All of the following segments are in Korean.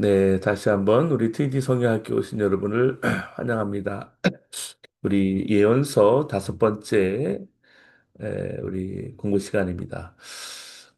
네, 다시 한번 우리 TD 성경학교 오신 여러분을 환영합니다. 우리 예언서 다섯 번째 우리 공부 시간입니다.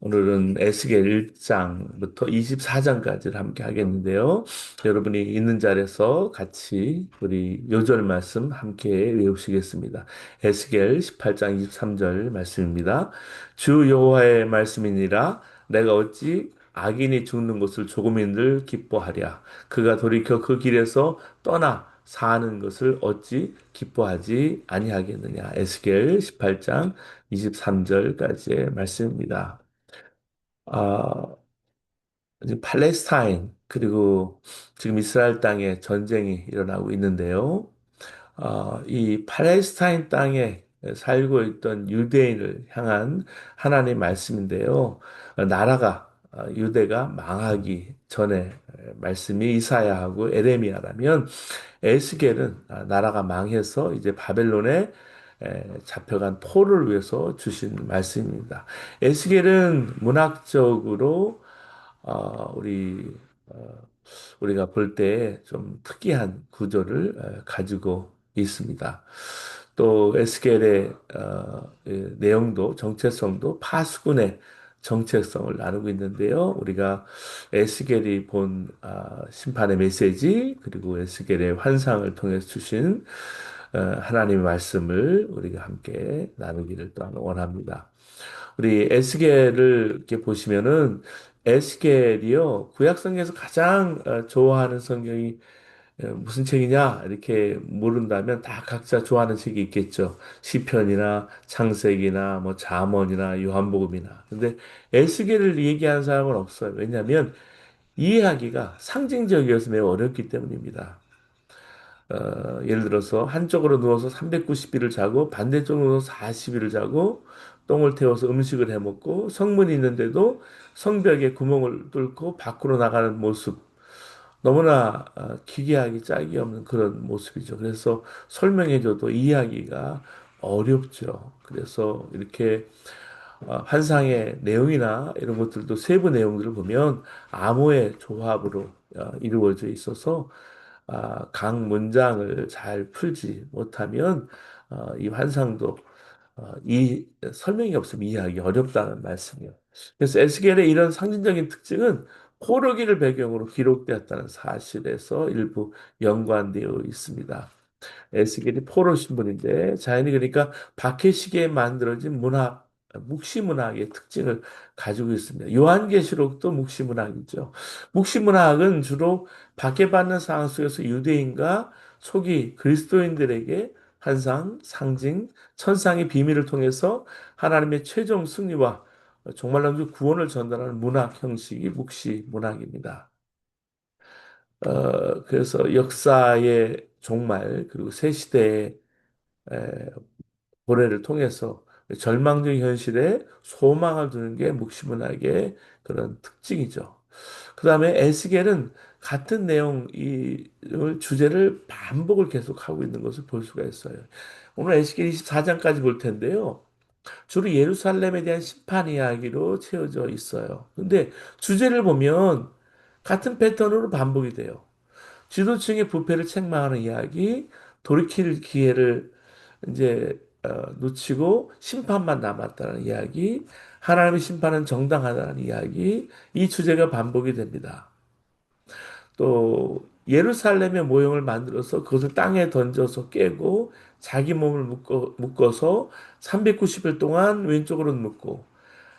오늘은 에스겔 1장부터 24장까지를 함께 하겠는데요. 여러분이 있는 자리에서 같이 우리 요절 말씀 함께 외우시겠습니다. 에스겔 18장 23절 말씀입니다. 주 여호와의 말씀이니라 내가 어찌 악인이 죽는 것을 조금인들 기뻐하랴. 그가 돌이켜 그 길에서 떠나 사는 것을 어찌 기뻐하지 아니하겠느냐. 에스겔 18장 23절까지의 말씀입니다. 아, 지금 팔레스타인 그리고 지금 이스라엘 땅에 전쟁이 일어나고 있는데요. 이 팔레스타인 땅에 살고 있던 유대인을 향한 하나님의 말씀인데요. 나라가 유대가 망하기 전에 말씀이 이사야하고 에레미야라면 에스겔은 나라가 망해서 이제 바벨론에 잡혀간 포로를 위해서 주신 말씀입니다. 에스겔은 문학적으로 우리가 볼 때 좀 특이한 구조를 가지고 있습니다. 또 에스겔의 내용도 정체성도 파수꾼의 정체성을 나누고 있는데요. 우리가 에스겔이 본 심판의 메시지 그리고 에스겔의 환상을 통해서 주신 하나님의 말씀을 우리가 함께 나누기를 또한 원합니다. 우리 에스겔을 이렇게 보시면은 에스겔이요 구약성경에서 가장 좋아하는 성경이 무슨 책이냐 이렇게 물은다면 다 각자 좋아하는 책이 있겠죠. 시편이나 창세기나 뭐 잠언이나 요한복음이나. 근데 에스겔을 얘기하는 사람은 없어요. 왜냐하면 이해하기가 상징적이어서 매우 어렵기 때문입니다. 예를 들어서 한쪽으로 누워서 390일을 자고 반대쪽으로 누워서 40일을 자고 똥을 태워서 음식을 해 먹고 성문이 있는데도 성벽에 구멍을 뚫고 밖으로 나가는 모습 너무나 기괴하기 짝이 없는 그런 모습이죠. 그래서 설명해줘도 이해하기가 어렵죠. 그래서 이렇게 환상의 내용이나 이런 것들도 세부 내용들을 보면 암호의 조합으로 이루어져 있어서 각 문장을 잘 풀지 못하면 이 환상도 이 설명이 없으면 이해하기 어렵다는 말씀이에요. 그래서 에스겔의 이런 상징적인 특징은 포로기를 배경으로 기록되었다는 사실에서 일부 연관되어 있습니다. 에스겔이 포로 신분인데 자연히 그러니까 박해시기에 만들어진 문학, 묵시문학의 특징을 가지고 있습니다. 요한계시록도 묵시문학이죠. 묵시문학은 주로 박해받는 상황 속에서 유대인과 초기 그리스도인들에게 환상, 상징, 천상의 비밀을 통해서 하나님의 최종 승리와 정말로 그 구원을 전달하는 문학 형식이 묵시문학입니다. 그래서 역사의 종말 그리고 새 시대의 고뇌를 통해서 절망적 현실에 소망을 두는 게 묵시문학의 그런 특징이죠. 그 다음에 에스겔은 같은 내용, 이 주제를 반복을 계속하고 있는 것을 볼 수가 있어요. 오늘 에스겔 24장까지 볼 텐데요. 주로 예루살렘에 대한 심판 이야기로 채워져 있어요. 근데 주제를 보면 같은 패턴으로 반복이 돼요. 지도층의 부패를 책망하는 이야기, 돌이킬 기회를 이제 놓치고 심판만 남았다는 이야기, 하나님의 심판은 정당하다는 이야기, 이 주제가 반복이 됩니다. 또 예루살렘의 모형을 만들어서 그것을 땅에 던져서 깨고 자기 몸을 묶어서 390일 동안 왼쪽으로 묶고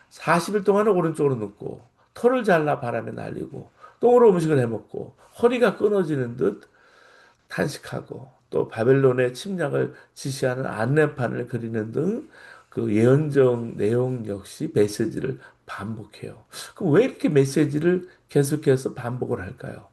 40일 동안은 오른쪽으로 눕고 털을 잘라 바람에 날리고 똥으로 음식을 해먹고 허리가 끊어지는 듯 탄식하고 또 바벨론의 침략을 지시하는 안내판을 그리는 등 그 예언적 내용 역시 메시지를 반복해요. 그럼 왜 이렇게 메시지를 계속해서 반복을 할까요?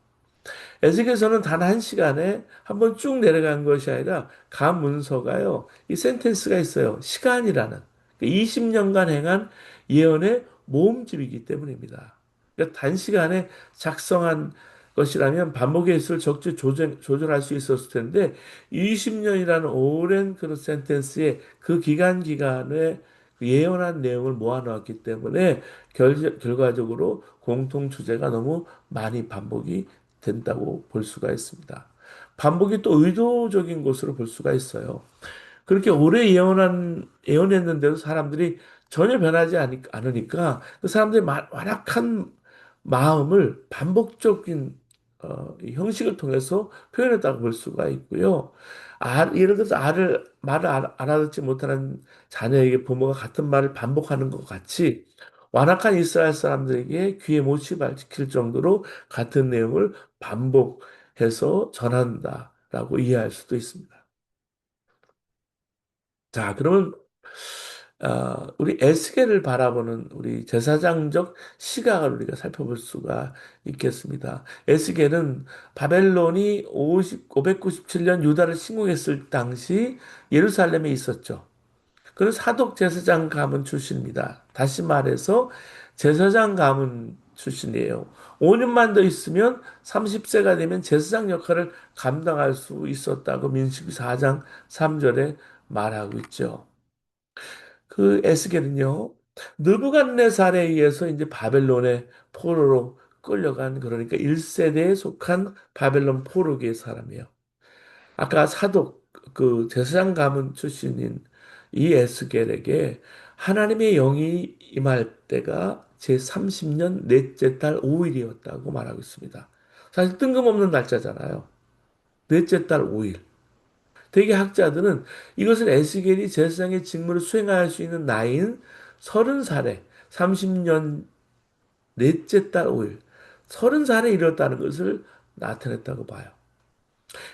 에스겔서는 단 한 시간에 한번 쭉 내려간 것이 아니라 각 문서가요. 이 센텐스가 있어요. 시간이라는 20년간 행한 예언의 모음집이기 때문입니다. 그러니까 단시간에 작성한 것이라면 반복의 횟수를 적절히 조절할 수 있었을 텐데 20년이라는 오랜 그런 센텐스에 그 기간에 그 예언한 내용을 모아놓았기 때문에 결과적으로 공통 주제가 너무 많이 반복이 된다고 볼 수가 있습니다. 반복이 또 의도적인 것으로 볼 수가 있어요. 그렇게 오래 예언했는데도 사람들이 전혀 변하지 않으니까 그 사람들의 완악한 마음을 반복적인 이 형식을 통해서 표현했다고 볼 수가 있고요. 예를 들어서 말을 알아듣지 못하는 자녀에게 부모가 같은 말을 반복하는 것 같이 완악한 이스라엘 사람들에게 귀에 못이 박힐 정도로 같은 내용을 반복해서 전한다라고 이해할 수도 있습니다. 자, 그러면 우리 에스겔을 바라보는 우리 제사장적 시각을 우리가 살펴볼 수가 있겠습니다. 에스겔은 바벨론이 597년 유다를 침공했을 당시 예루살렘에 있었죠. 그는 사독 제사장 가문 출신입니다. 다시 말해서 제사장 가문 출신이에요. 5년만 더 있으면 30세가 되면 제사장 역할을 감당할 수 있었다고 민수기 4장 3절에 말하고 있죠. 그 에스겔은요, 느부갓네살에 의해서 이제 바벨론의 포로로 끌려간 그러니까 1세대에 속한 바벨론 포로기의 사람이에요. 아까 사독 그 제사장 가문 출신인 이 에스겔에게 하나님의 영이 임할 때가 제 30년 넷째 달 5일이었다고 말하고 있습니다. 사실 뜬금없는 날짜잖아요. 넷째 달 5일. 대개 학자들은 이것은 에스겔이 제사장의 직무를 수행할 수 있는 나이인 30살에 30년 넷째 달 5일, 30살에 이뤘다는 것을 나타냈다고 봐요.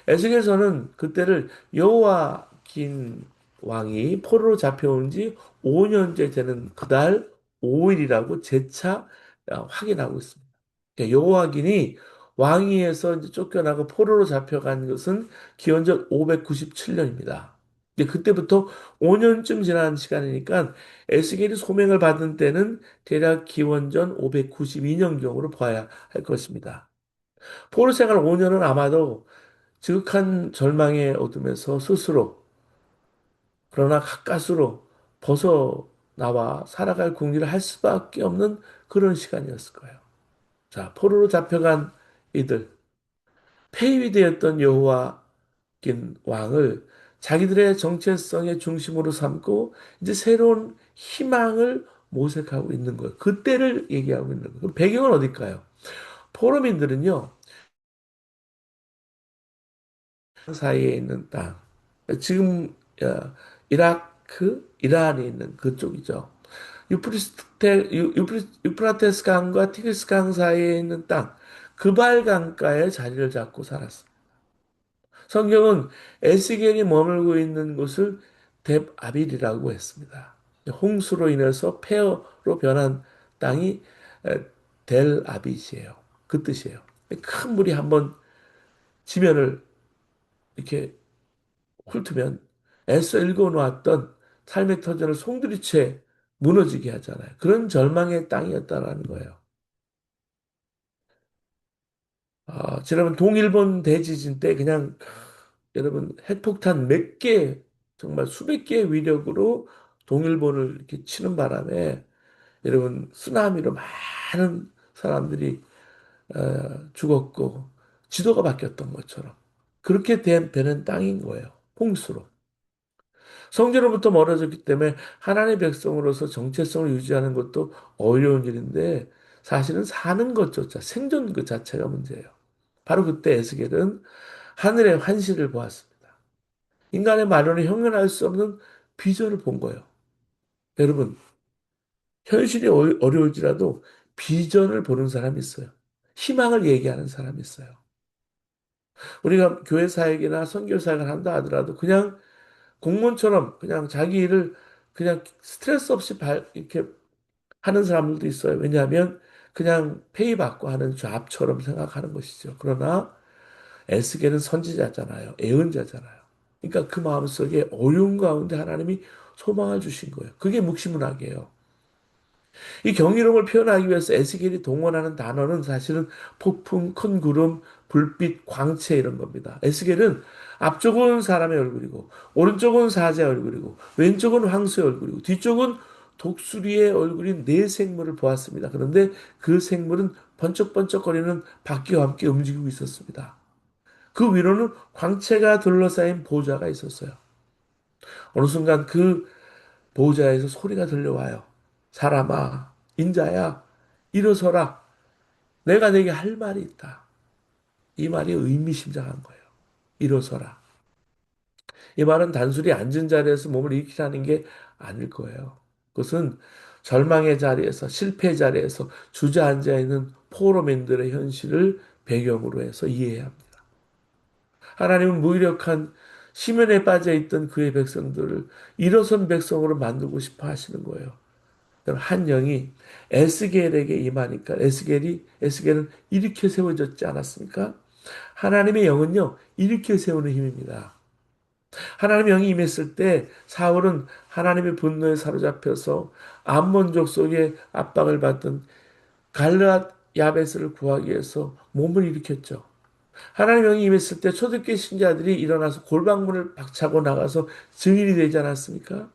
에스겔서는 그때를 여호와긴 왕이 포로로 잡혀온 지 5년째 되는 그달 5일이라고 재차 확인하고 있습니다. 그러니까 여호와긴이 왕위에서 이제 쫓겨나고 포로로 잡혀간 것은 기원전 597년입니다. 그때부터 5년쯤 지난 시간이니까 에스겔이 소명을 받은 때는 대략 기원전 592년경으로 봐야 할 것입니다. 포로 생활 5년은 아마도 지극한 절망의 어둠에서 스스로 그러나 가까스로 벗어나와 살아갈 궁리를 할 수밖에 없는 그런 시간이었을 거예요. 자, 포로로 잡혀간 이들, 폐위되었던 여호와긴 왕을 자기들의 정체성의 중심으로 삼고 이제 새로운 희망을 모색하고 있는 거예요. 그때를 얘기하고 있는 거예요. 그럼 배경은 어딜까요? 포로민들은요, 사이에 있는 땅, 지금 이라크, 이란에 있는 그쪽이죠. 유프라테스 강과 티그리스 강 사이에 있는 땅, 그발 강가에 자리를 잡고 살았습니다. 성경은 에스겔이 머물고 있는 곳을 뎁아빌이라고 했습니다. 홍수로 인해서 폐허로 변한 땅이 델 아빗이에요. 그 뜻이에요. 큰 물이 한번 지면을 이렇게 훑으면 애써 읽어놓았던 삶의 터전을 송두리째 무너지게 하잖아요. 그런 절망의 땅이었다라는 거예요. 지난번 동일본 대지진 때 그냥 여러분 핵폭탄 몇 개, 정말 수백 개의 위력으로 동일본을 이렇게 치는 바람에 여러분 쓰나미로 많은 사람들이 죽었고 지도가 바뀌었던 것처럼 그렇게 되는 땅인 거예요. 홍수로. 성전으로부터 멀어졌기 때문에 하나님의 백성으로서 정체성을 유지하는 것도 어려운 일인데 사실은 사는 것조차 생존 그 자체가 문제예요. 바로 그때 에스겔은 하늘의 환시를 보았습니다. 인간의 말로는 형용할 수 없는 비전을 본 거예요. 여러분, 현실이 어려울지라도 비전을 보는 사람이 있어요. 희망을 얘기하는 사람이 있어요. 우리가 교회 사역이나 선교 사역을 한다 하더라도 그냥 공무원처럼 그냥 자기 일을 그냥 스트레스 없이 이렇게 하는 사람들도 있어요. 왜냐하면 그냥 페이 받고 하는 잡처럼 생각하는 것이죠. 그러나 에스겔은 선지자잖아요. 예언자잖아요. 그러니까 그 마음속에 어려운 가운데 하나님이 소망을 주신 거예요. 그게 묵시문학이에요. 이 경이로움을 표현하기 위해서 에스겔이 동원하는 단어는 사실은 폭풍, 큰 구름, 불빛, 광채 이런 겁니다. 에스겔은 앞쪽은 사람의 얼굴이고 오른쪽은 사자의 얼굴이고 왼쪽은 황소의 얼굴이고 뒤쪽은 독수리의 얼굴인 네 생물을 보았습니다. 그런데 그 생물은 번쩍번쩍거리는 바퀴와 함께 움직이고 있었습니다. 그 위로는 광채가 둘러싸인 보좌가 있었어요. 어느 순간 그 보좌에서 소리가 들려와요. 사람아, 인자야, 일어서라. 내가 내게 할 말이 있다. 이 말이 의미심장한 거예요. 일어서라. 이 말은 단순히 앉은 자리에서 몸을 일으키라는 게 아닐 거예요. 그것은 절망의 자리에서, 실패의 자리에서 주저앉아 있는 포로맨들의 현실을 배경으로 해서 이해해야 합니다. 하나님은 무기력한 심연에 빠져 있던 그의 백성들을 일어선 백성으로 만들고 싶어 하시는 거예요. 한 영이 에스겔에게 임하니까 에스겔은 일으켜 세워졌지 않았습니까? 하나님의 영은요, 일으켜 세우는 힘입니다. 하나님의 영이 임했을 때 사울은 하나님의 분노에 사로잡혀서 암몬 족속의 압박을 받던 갈르앗 야베스를 구하기 위해서 몸을 일으켰죠. 하나님의 영이 임했을 때 초대교회 신자들이 일어나서 골방문을 박차고 나가서 증인이 되지 않았습니까?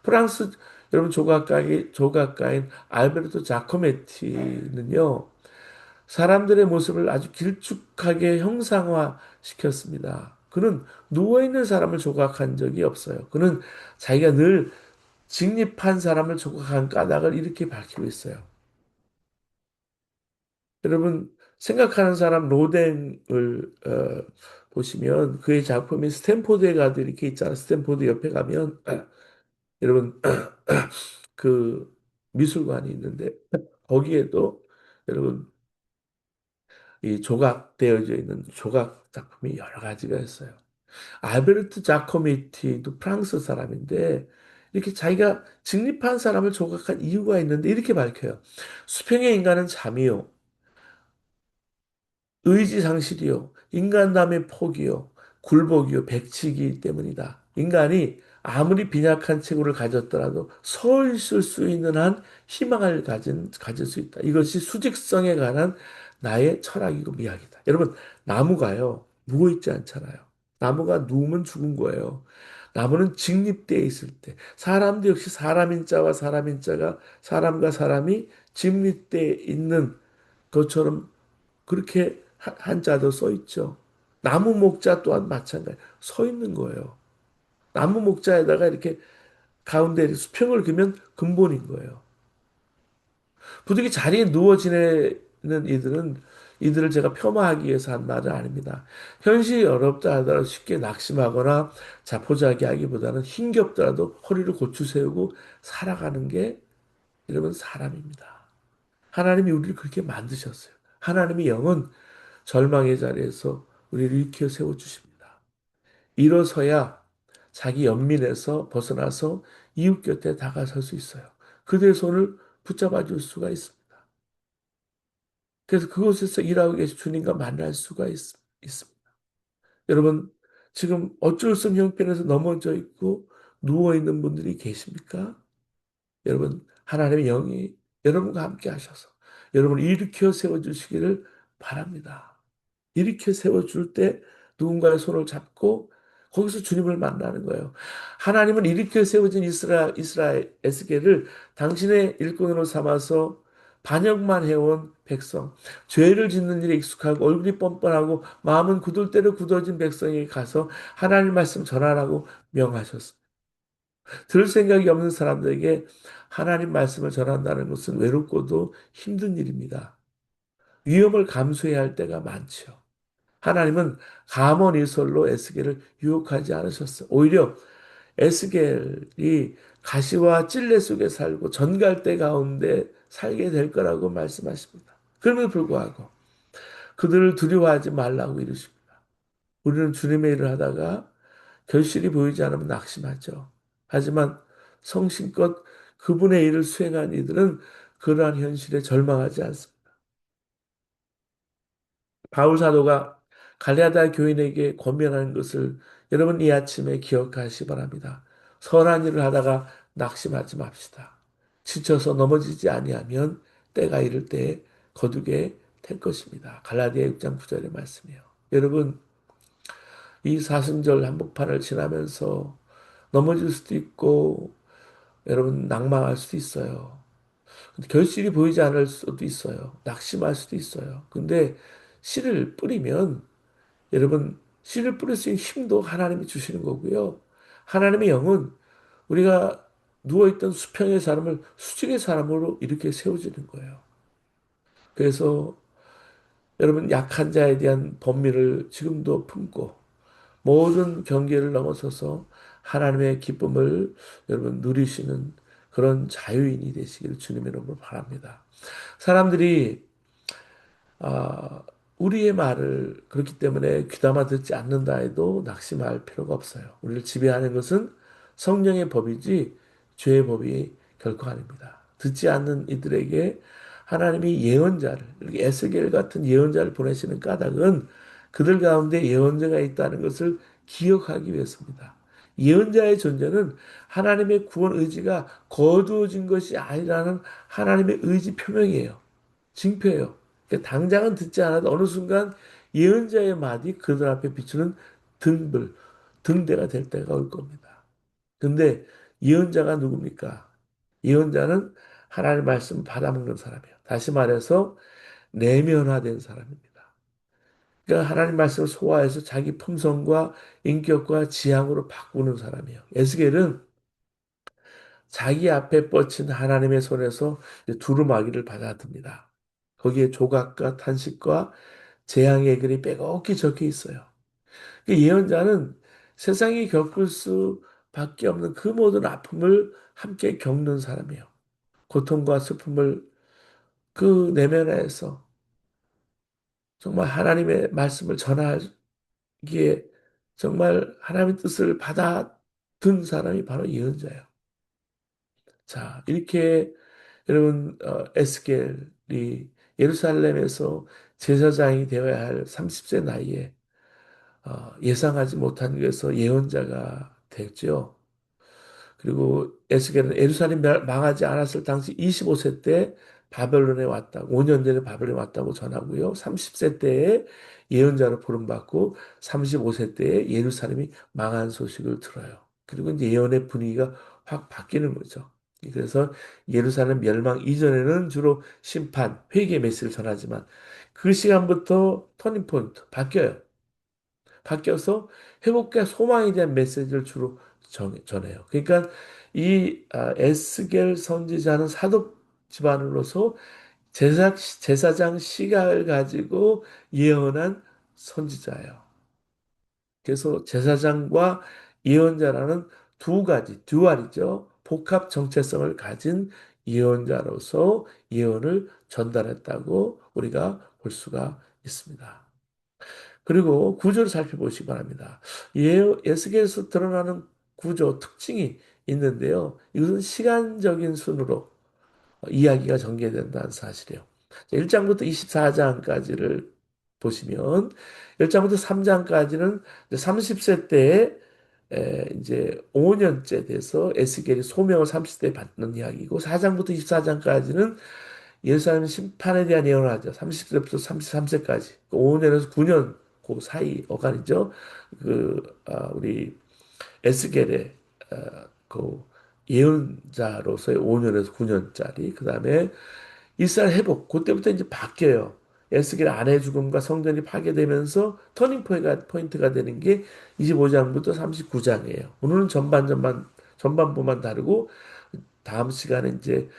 프랑스 여러분 조각가인 알베르토 자코메티는요. 사람들의 모습을 아주 길쭉하게 형상화시켰습니다. 그는 누워있는 사람을 조각한 적이 없어요. 그는 자기가 늘 직립한 사람을 조각한 까닭을 이렇게 밝히고 있어요. 여러분, 생각하는 사람 로댕을 보시면 그의 작품이 스탠포드에 가도 이렇게 있잖아요. 스탠포드 옆에 가면 여러분 그 미술관이 있는데 거기에도 여러분 이 조각되어져 있는 조각 작품이 여러 가지가 있어요. 알베르트 자코메티도 프랑스 사람인데 이렇게 자기가 직립한 사람을 조각한 이유가 있는데 이렇게 밝혀요. 수평의 인간은 잠이요. 의지 상실이요. 인간남의 포기요. 굴복이요. 백치기 때문이다. 인간이 아무리 빈약한 체구를 가졌더라도 서 있을 수 있는 한 희망을 가질 수 있다. 이것이 수직성에 관한 나의 철학이고 미학이다. 여러분, 나무가요, 누워있지 않잖아요. 나무가 누우면 죽은 거예요. 나무는 직립되어 있을 때, 사람도 역시 사람인 자와 사람인 자가, 사람과 사람이 직립되어 있는 것처럼 그렇게 한자도 써 있죠. 나무 목자 또한 마찬가지. 서 있는 거예요. 나무 목자에다가 이렇게 가운데 수평을 그으면 근본인 거예요. 부득이 자리에 누워 지내는 이들을 제가 폄하하기 위해서 한 말은 아닙니다. 현실이 어렵다 하더라도 쉽게 낙심하거나 자포자기하기보다는 힘겹더라도 허리를 고추 세우고 살아가는 게 여러분 사람입니다. 하나님이 우리를 그렇게 만드셨어요. 하나님의 영은 절망의 자리에서 우리를 일으켜 세워주십니다. 일어서야 자기 연민에서 벗어나서 이웃 곁에 다가설 수 있어요. 그들의 손을 붙잡아 줄 수가 있습니다. 그래서 그곳에서 일하고 계신 주님과 만날 수가 있습니다. 여러분, 지금 어쩔 수 없는 형편에서 넘어져 있고 누워있는 분들이 계십니까? 여러분, 하나님의 영이 여러분과 함께 하셔서 여러분을 일으켜 세워주시기를 바랍니다. 일으켜 세워줄 때 누군가의 손을 잡고 거기서 주님을 만나는 거예요. 하나님은 일으켜 세워진 이스라엘 에스겔을 당신의 일꾼으로 삼아서 반역만 해온 백성, 죄를 짓는 일에 익숙하고 얼굴이 뻔뻔하고 마음은 굳을 대로 굳어진 백성에게 가서 하나님 말씀 전하라고 명하셨습니다. 들을 생각이 없는 사람들에게 하나님 말씀을 전한다는 것은 외롭고도 힘든 일입니다. 위험을 감수해야 할 때가 많죠. 하나님은 가문이설로 에스겔을 유혹하지 않으셨어요. 오히려 에스겔이 가시와 찔레 속에 살고 전갈대 가운데 살게 될 거라고 말씀하십니다. 그럼에도 불구하고 그들을 두려워하지 말라고 이르십니다. 우리는 주님의 일을 하다가 결실이 보이지 않으면 낙심하죠. 하지만 성심껏 그분의 일을 수행한 이들은 그러한 현실에 절망하지 않습니다. 바울 사도가 갈라디아 교인에게 권면하는 것을 여러분 이 아침에 기억하시 바랍니다. 선한 일을 하다가 낙심하지 맙시다. 지쳐서 넘어지지 아니하면 때가 이를 때 거두게 될 것입니다. 갈라디아 6장 9절의 말씀이요. 여러분 이 사순절 한복판을 지나면서 넘어질 수도 있고 여러분 낙망할 수도 있어요. 결실이 보이지 않을 수도 있어요. 낙심할 수도 있어요. 근데 씨를 뿌리면 여러분 씨를 뿌릴 수 있는 힘도 하나님이 주시는 거고요. 하나님의 영은 우리가 누워있던 수평의 사람을 수직의 사람으로 이렇게 세워주는 거예요. 그래서 여러분 약한 자에 대한 법리를 지금도 품고 모든 경계를 넘어서서 하나님의 기쁨을 여러분 누리시는 그런 자유인이 되시기를 주님의 이름으로 바랍니다. 사람들이 아, 우리의 말을 그렇기 때문에 귀담아 듣지 않는다 해도 낙심할 필요가 없어요. 우리를 지배하는 것은 성령의 법이지 죄의 법이 결코 아닙니다. 듣지 않는 이들에게 하나님이 예언자를, 이렇게 에스겔 같은 예언자를 보내시는 까닭은 그들 가운데 예언자가 있다는 것을 기억하기 위해서입니다. 예언자의 존재는 하나님의 구원 의지가 거두어진 것이 아니라는 하나님의 의지 표명이에요. 징표예요. 그러니까 당장은 듣지 않아도 어느 순간 예언자의 말이 그들 앞에 비추는 등불, 등대가 될 때가 올 겁니다. 근데 예언자가 누굽니까? 예언자는 하나님의 말씀 받아먹는 사람이에요. 다시 말해서 내면화된 사람입니다. 그러니까 하나님 말씀을 소화해서 자기 품성과 인격과 지향으로 바꾸는 사람이에요. 에스겔은 자기 앞에 뻗친 하나님의 손에서 두루마기를 받아듭니다. 거기에 조각과 탄식과 재앙의 글이 빼곡히 적혀 있어요. 그 예언자는 세상이 겪을 수밖에 없는 그 모든 아픔을 함께 겪는 사람이에요. 고통과 슬픔을 그 내면에서 정말 하나님의 말씀을 전하기에 정말 하나님의 뜻을 받아든 사람이 바로 예언자예요. 자, 이렇게 여러분 에스겔이 예루살렘에서 제사장이 되어야 할 30세 나이에 예상하지 못한 것에서 예언자가 됐죠. 그리고 에스겔은 예루살렘 망하지 않았을 당시 25세 때 바벨론에 왔다. 5년 전에 바벨론에 왔다고 전하고요. 30세 때에 예언자로 부름받고 35세 때에 예루살렘이 망한 소식을 들어요. 그리고 이제 예언의 분위기가 확 바뀌는 거죠. 그래서 예루살렘 멸망 이전에는 주로 심판, 회개 메시지를 전하지만 그 시간부터 터닝 포인트 바뀌어요. 바뀌어서 회복과 소망에 대한 메시지를 주로 전해요. 그러니까 이 에스겔 선지자는 사독 집안으로서 제사장 시각을 가지고 예언한 선지자예요. 그래서 제사장과 예언자라는 두 가지, 듀얼이죠. 복합 정체성을 가진 예언자로서 예언을 전달했다고 우리가 볼 수가 있습니다. 그리고 구조를 살펴보시기 바랍니다. 에스겔에서 드러나는 구조 특징이 있는데요. 이것은 시간적인 순으로 이야기가 전개된다는 사실이에요. 1장부터 24장까지를 보시면 1장부터 3장까지는 30세 때에 이제 5년째 돼서 에스겔이 소명을 30대 받는 이야기고 4장부터 24장까지는 예루살렘 심판에 대한 예언을 하죠. 30세부터 33세까지. 5년에서 9년 그 사이 어간이죠. 우리 에스겔의 그 예언자로서의 5년에서 9년짜리. 그 다음에 이스라엘 회복. 그때부터 이제 바뀌어요. 에스겔 아내 죽음과 성전이 파괴되면서 터닝 포인트가 되는 게 25장부터 39장이에요. 오늘은 전반부만 다르고 다음 시간에 이제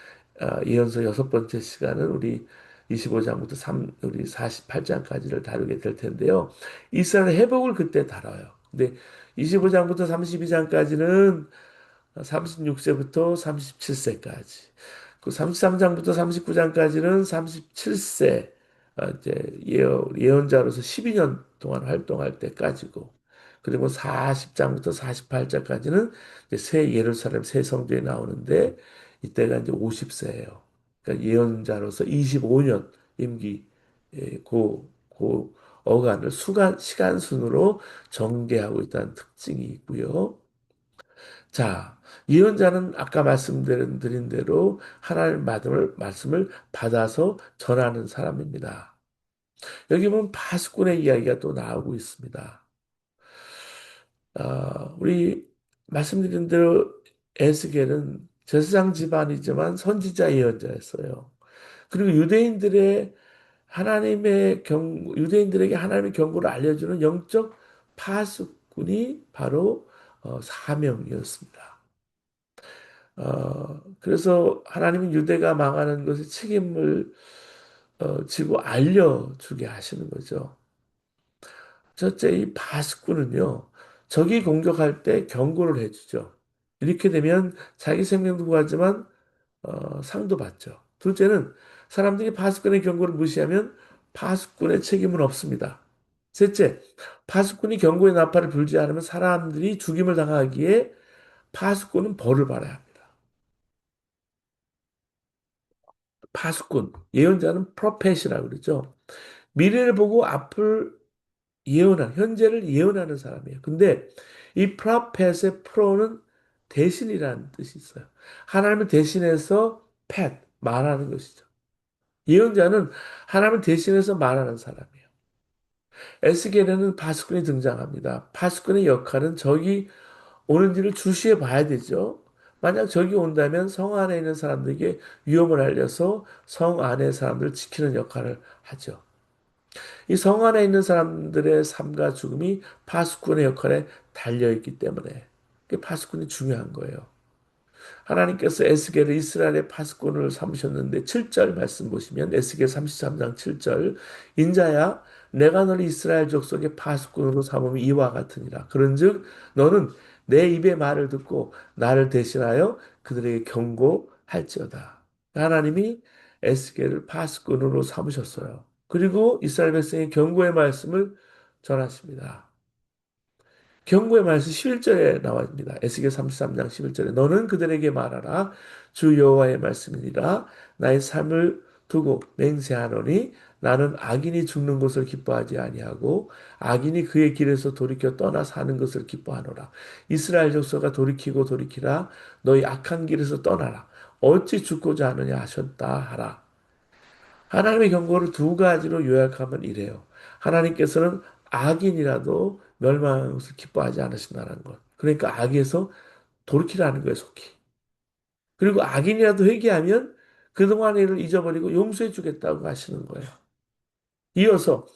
이어서 여섯 번째 시간은 우리 25장부터 우리 48장까지를 다루게 될 텐데요. 이스라엘 회복을 그때 다뤄요. 근데 25장부터 32장까지는 36세부터 37세까지. 그 33장부터 39장까지는 37세, 이제 예언자로서 12년 동안 활동할 때까지고, 그리고 40장부터 48장까지는 새 예루살렘 새 성전이 나오는데, 이때가 이제 50세예요. 그러니까 예언자로서 25년 임기, 그 어간을 시간 순으로 전개하고 있다는 특징이 있고요. 자, 예언자는 아까 말씀드린 대로 하나님의 말씀을 받아서 전하는 사람입니다. 여기 보면 파수꾼의 이야기가 또 나오고 있습니다. 우리 말씀드린 대로 에스겔은 제사장 집안이지만 선지자 예언자였어요. 그리고 유대인들에게 하나님의 경고를 알려주는 영적 파수꾼이 바로 사명이었습니다. 그래서 하나님은 유대가 망하는 것에 책임을 지고 알려주게 하시는 거죠. 첫째, 이 파수꾼은요, 적이 공격할 때 경고를 해주죠. 이렇게 되면 자기 생명도 구하지만 상도 받죠. 둘째는 사람들이 파수꾼의 경고를 무시하면 파수꾼의 책임은 없습니다. 셋째, 파수꾼이 경고의 나팔을 불지 않으면 사람들이 죽임을 당하기에 파수꾼은 벌을 받아야 합니다. 파수꾼, 예언자는 프로펫이라고 그러죠. 미래를 보고 현재를 예언하는 사람이에요. 근데 이 프로펫의 프로는 대신이라는 뜻이 있어요. 하나님을 대신해서 말하는 것이죠. 예언자는 하나님을 대신해서 말하는 사람이에요. 에스겔에는 파수꾼이 등장합니다. 파수꾼의 역할은 적이 오는지를 주시해 봐야 되죠. 만약 적이 온다면 성 안에 있는 사람들에게 위험을 알려서 성 안의 사람들을 지키는 역할을 하죠. 이 성 안에 있는 사람들의 삶과 죽음이 파수꾼의 역할에 달려있기 때문에 파수꾼이 중요한 거예요. 하나님께서 에스겔을 이스라엘의 파수꾼을 삼으셨는데 7절 말씀 보시면 에스겔 33장 7절 인자야 내가 너를 이스라엘 족속의 파수꾼으로 삼으면 이와 같으니라. 그런즉 너는 내 입의 말을 듣고 나를 대신하여 그들에게 경고할지어다. 하나님이 에스겔을 파수꾼으로 삼으셨어요. 그리고 이스라엘 백성의 경고의 말씀을 전하십니다. 경고의 말씀 11절에 나와있습니다. 에스겔 33장 11절에 너는 그들에게 말하라 주 여호와의 말씀이니라 나의 삶을 두고 맹세하노니 나는 악인이 죽는 것을 기뻐하지 아니하고 악인이 그의 길에서 돌이켜 떠나 사는 것을 기뻐하노라. 이스라엘 족속아 돌이키고 돌이키라 너희 악한 길에서 떠나라 어찌 죽고자 하느냐 하셨다 하라. 하나님의 경고를 두 가지로 요약하면 이래요. 하나님께서는 악인이라도 멸망하는 것을 기뻐하지 않으신다는 것. 그러니까 악에서 돌이키라는 거예요, 속히. 그리고 악인이라도 회개하면 그동안의 일을 잊어버리고 용서해 주겠다고 하시는 거예요. 이어서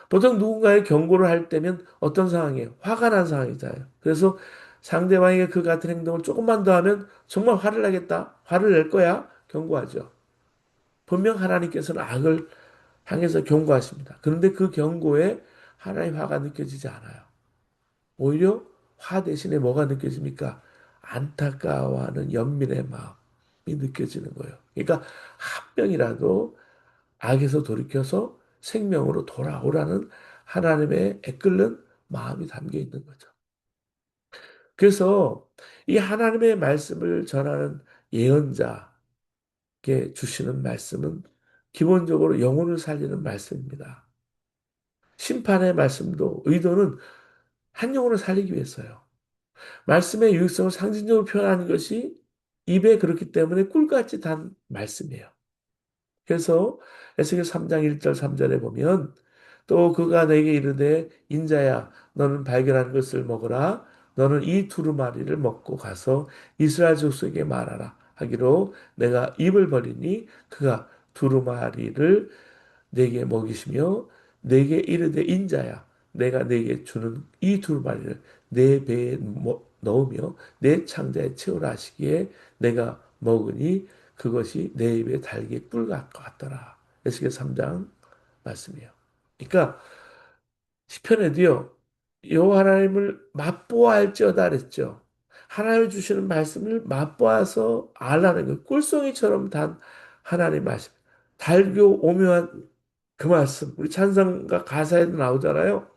보통 누군가의 경고를 할 때면 어떤 상황이에요? 화가 난 상황이잖아요. 그래서 상대방에게 그 같은 행동을 조금만 더 하면 정말 화를 나겠다. 화를 낼 거야. 경고하죠. 분명 하나님께서는 악을 향해서 경고하십니다. 그런데 그 경고에 하나님의 화가 느껴지지 않아요. 오히려 화 대신에 뭐가 느껴집니까? 안타까워하는 연민의 마음이 느껴지는 거예요. 그러니까 한 명이라도 악에서 돌이켜서 생명으로 돌아오라는 하나님의 애끓는 마음이 담겨 있는 거죠. 그래서 이 하나님의 말씀을 전하는 예언자께 주시는 말씀은 기본적으로 영혼을 살리는 말씀입니다. 심판의 말씀도 의도는 한 영혼을 살리기 위해서요. 말씀의 유익성을 상징적으로 표현하는 것이 입에 그렇기 때문에 꿀같이 단 말씀이에요. 그래서 에스겔 3장 1절 3절에 보면 또 그가 내게 이르되 인자야 너는 발견한 것을 먹으라 너는 이 두루마리를 먹고 가서 이스라엘 족속에게 말하라 하기로 내가 입을 벌리니 그가 두루마리를 내게 먹이시며 내게 이르되 인자야 내가 내게 주는 이 두루마리를 내 배에 넣으며 내 창자에 채우라 하시기에 내가 먹으니 그것이 내 입에 달게 꿀 같더라. 에스겔 3장 말씀이에요. 그러니까 시편에도요. 여호와 하나님을 맛보아 알지어다 그랬죠. 하나님이 주시는 말씀을 맛보아서 알라는 거. 꿀송이처럼 단 하나님의 말씀. 달고 오묘한 그 말씀. 우리 찬송가 가사에도 나오잖아요.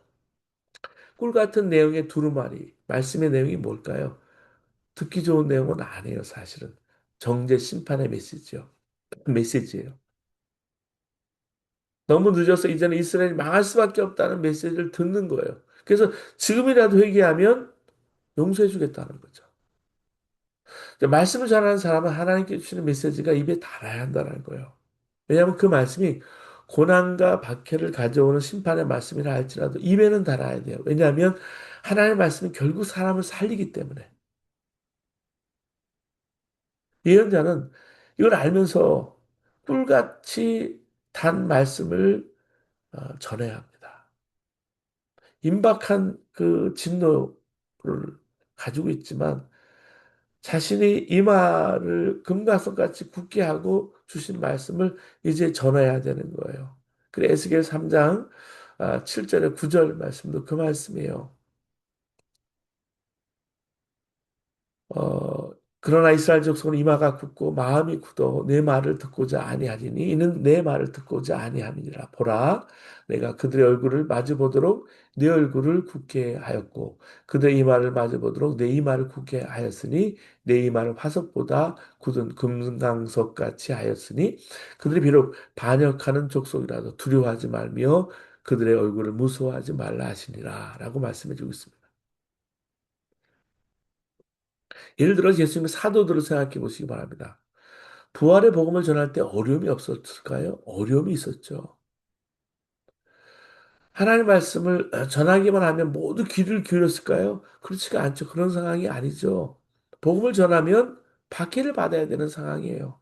꿀 같은 내용의 두루마리. 말씀의 내용이 뭘까요? 듣기 좋은 내용은 아니에요, 사실은. 정죄 심판의 메시지요. 메시지예요. 너무 늦어서 이제는 이스라엘이 망할 수밖에 없다는 메시지를 듣는 거예요. 그래서 지금이라도 회개하면 용서해 주겠다는 거죠. 말씀을 전하는 사람은 하나님께 주시는 메시지가 입에 달아야 한다는 거예요. 왜냐하면 그 말씀이 고난과 박해를 가져오는 심판의 말씀이라 할지라도 입에는 달아야 돼요. 왜냐하면 하나님의 말씀은 결국 사람을 살리기 때문에. 예언자는 이걸 알면서 꿀같이 단 말씀을 전해야 합니다. 임박한 그 진노를 가지고 있지만 자신이 이 말을 금강석같이 굳게 하고 주신 말씀을 이제 전해야 되는 거예요. 그래 에스겔 3장 7절에 9절 말씀도 그 말씀이에요. 어, 그러나 이스라엘 족속은 이마가 굳고 마음이 굳어 내 말을 듣고자 아니하리니 이는 내 말을 듣고자 아니함이니라. 보라, 내가 그들의 얼굴을 마주 보도록 내 얼굴을 굳게 하였고 그들의 이마를 마주 보도록 내 이마를 굳게 하였으니 내 이마를 화석보다 굳은 금강석 같이 하였으니 그들이 비록 반역하는 족속이라도 두려워하지 말며 그들의 얼굴을 무서워하지 말라 하시니라라고 말씀해 주고 있습니다. 예를 들어 예수님의 사도들을 생각해 보시기 바랍니다. 부활의 복음을 전할 때 어려움이 없었을까요? 어려움이 있었죠. 하나님의 말씀을 전하기만 하면 모두 귀를 기울였을까요? 그렇지가 않죠. 그런 상황이 아니죠. 복음을 전하면 박해를 받아야 되는 상황이에요.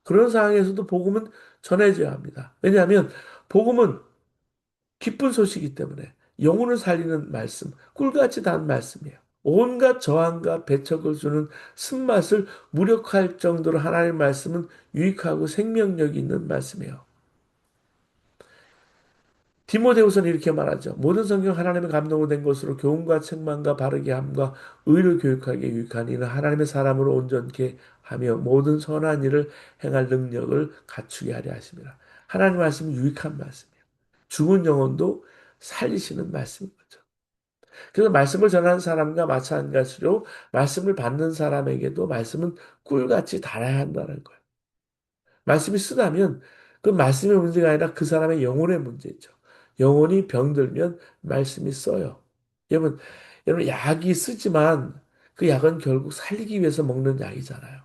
그런 상황에서도 복음은 전해져야 합니다. 왜냐하면 복음은 기쁜 소식이기 때문에 영혼을 살리는 말씀, 꿀같이 단 말씀이에요. 온갖 저항과 배척을 주는 쓴맛을 무력할 정도로 하나님의 말씀은 유익하고 생명력이 있는 말씀이에요. 디모데후서는 이렇게 말하죠. 모든 성경 하나님의 감동으로 된 것으로 교훈과 책망과 바르게 함과 의를 교육하게 유익하니 이는 하나님의 사람으로 온전케 하며 모든 선한 일을 행할 능력을 갖추게 하려 하십니다. 하나님의 말씀은 유익한 말씀이에요. 죽은 영혼도 살리시는 말씀인 거죠. 그래서 말씀을 전하는 사람과 마찬가지로 말씀을 받는 사람에게도 말씀은 꿀같이 달아야 한다는 거예요. 말씀이 쓰다면 그 말씀의 문제가 아니라 그 사람의 영혼의 문제죠. 영혼이 병들면 말씀이 써요. 여러분, 여러분 약이 쓰지만 그 약은 결국 살리기 위해서 먹는 약이잖아요.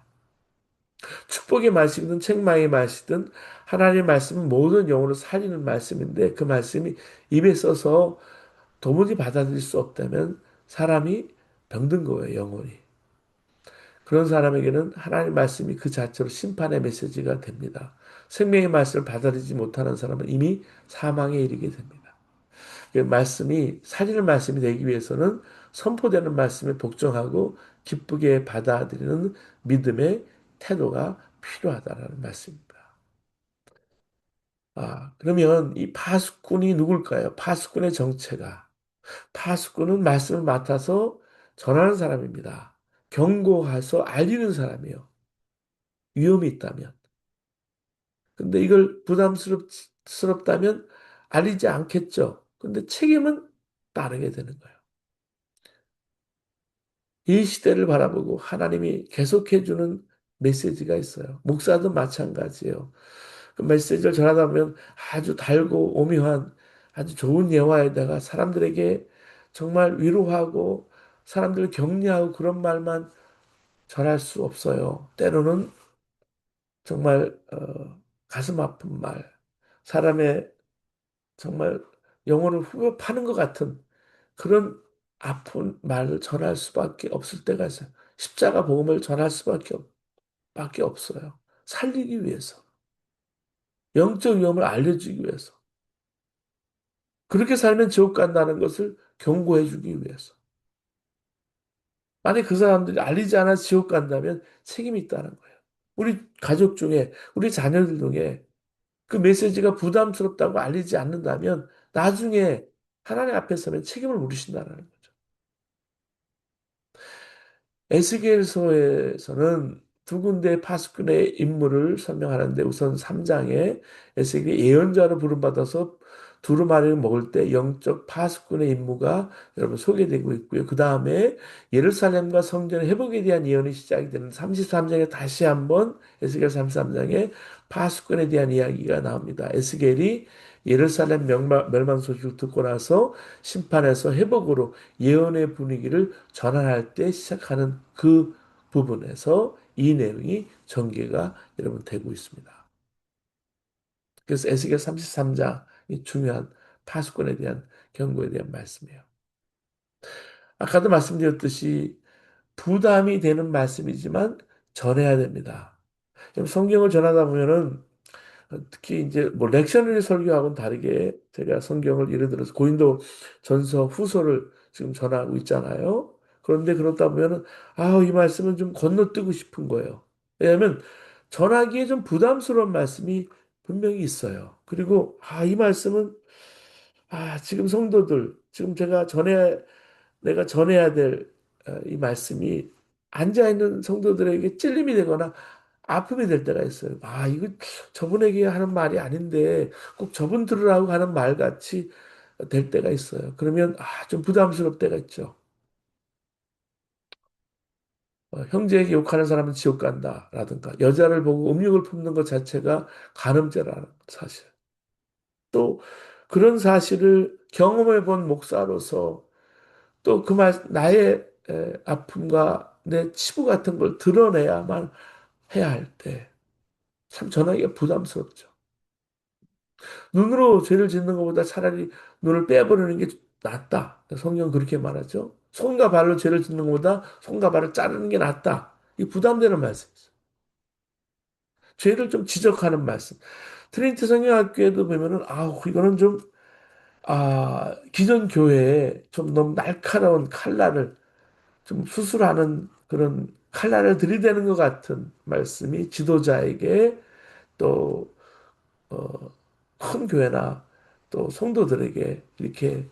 축복의 말씀이든 책망의 말씀이든 하나님의 말씀은 모든 영혼을 살리는 말씀인데 그 말씀이 입에 써서 도무지 받아들일 수 없다면 사람이 병든 거예요, 영혼이. 그런 사람에게는 하나님의 말씀이 그 자체로 심판의 메시지가 됩니다. 생명의 말씀을 받아들이지 못하는 사람은 이미 사망에 이르게 됩니다. 그 말씀이 살리는 말씀이 되기 위해서는 선포되는 말씀에 복종하고 기쁘게 받아들이는 믿음의 태도가 필요하다는 말씀입니다. 그러면 이 파수꾼이 누굴까요? 파수꾼의 정체가 파수꾼은 말씀을 맡아서 전하는 사람입니다. 경고해서 알리는 사람이에요. 위험이 있다면. 근데 이걸 부담스럽다면 알리지 않겠죠. 근데 책임은 따르게 되는 거예요. 이 시대를 바라보고 하나님이 계속해주는 메시지가 있어요. 목사도 마찬가지예요. 그 메시지를 전하다 보면 아주 달고 오묘한 아주 좋은 예화에다가 사람들에게 정말 위로하고 사람들을 격려하고 그런 말만 전할 수 없어요. 때로는 정말 가슴 아픈 말, 사람의 정말 영혼을 후벼 파는 것 같은 그런 아픈 말을 전할 수밖에 없을 때가 있어요. 십자가 복음을 전할 밖에 없어요. 살리기 위해서, 영적 위험을 알려주기 위해서. 그렇게 살면 지옥 간다는 것을 경고해 주기 위해서. 만약 그 사람들이 알리지 않아 지옥 간다면 책임이 있다는 거예요. 우리 가족 중에, 우리 자녀들 중에 그 메시지가 부담스럽다고 알리지 않는다면 나중에 하나님 앞에 서면 책임을 물으신다는 거죠. 에스겔서에서는 두 군데 파수꾼의 인물을 설명하는데 우선 3장에 에스겔이 예언자로 부름받아서 두루마리를 먹을 때 영적 파수꾼의 임무가 여러분 소개되고 있고요. 그 다음에 예루살렘과 성전의 회복에 대한 예언이 시작이 되는 33장에 다시 한번 에스겔 33장에 파수꾼에 대한 이야기가 나옵니다. 에스겔이 예루살렘 멸망 소식을 듣고 나서 심판에서 회복으로 예언의 분위기를 전환할 때 시작하는 그 부분에서 이 내용이 전개가 여러분 되고 있습니다. 그래서 에스겔 33장이 중요한 파수꾼에 대한 경고에 대한 말씀이에요. 아까도 말씀드렸듯이 부담이 되는 말씀이지만 전해야 됩니다. 그럼 성경을 전하다 보면은 특히 이제 뭐 렉셔너리 설교하고는 다르게 제가 성경을 예를 들어서 고린도 전서 후서를 지금 전하고 있잖아요. 그런데 그러다 보면은 이 말씀은 좀 건너뛰고 싶은 거예요. 왜냐하면 전하기에 좀 부담스러운 말씀이 분명히 있어요. 그리고 이 말씀은 지금 성도들 지금 내가 전해야 될 이 말씀이 앉아 있는 성도들에게 찔림이 되거나 아픔이 될 때가 있어요. 이거 저분에게 하는 말이 아닌데 꼭 저분 들으라고 하는 말 같이 될 때가 있어요. 그러면 좀 부담스러울 때가 있죠. 형제에게 욕하는 사람은 지옥 간다라든가 여자를 보고 음욕을 품는 것 자체가 간음죄라는 사실. 또 그런 사실을 경험해 본 목사로서 또 그 말, 나의 아픔과 내 치부 같은 걸 드러내야만 해야 할 때, 참 전하기가 부담스럽죠. 눈으로 죄를 짓는 것보다 차라리 눈을 빼버리는 게 낫다. 성경 그렇게 말하죠. 손과 발로 죄를 짓는 것보다 손과 발을 자르는 게 낫다. 이 부담되는 말씀이죠. 죄를 좀 지적하는 말씀. 트리니티 성경학교에도 보면은, 이거는 좀, 기존 교회에 좀 너무 날카로운 칼날을 좀 수술하는 그런 칼날을 들이대는 것 같은 말씀이 지도자에게 또, 큰 교회나 또 성도들에게 이렇게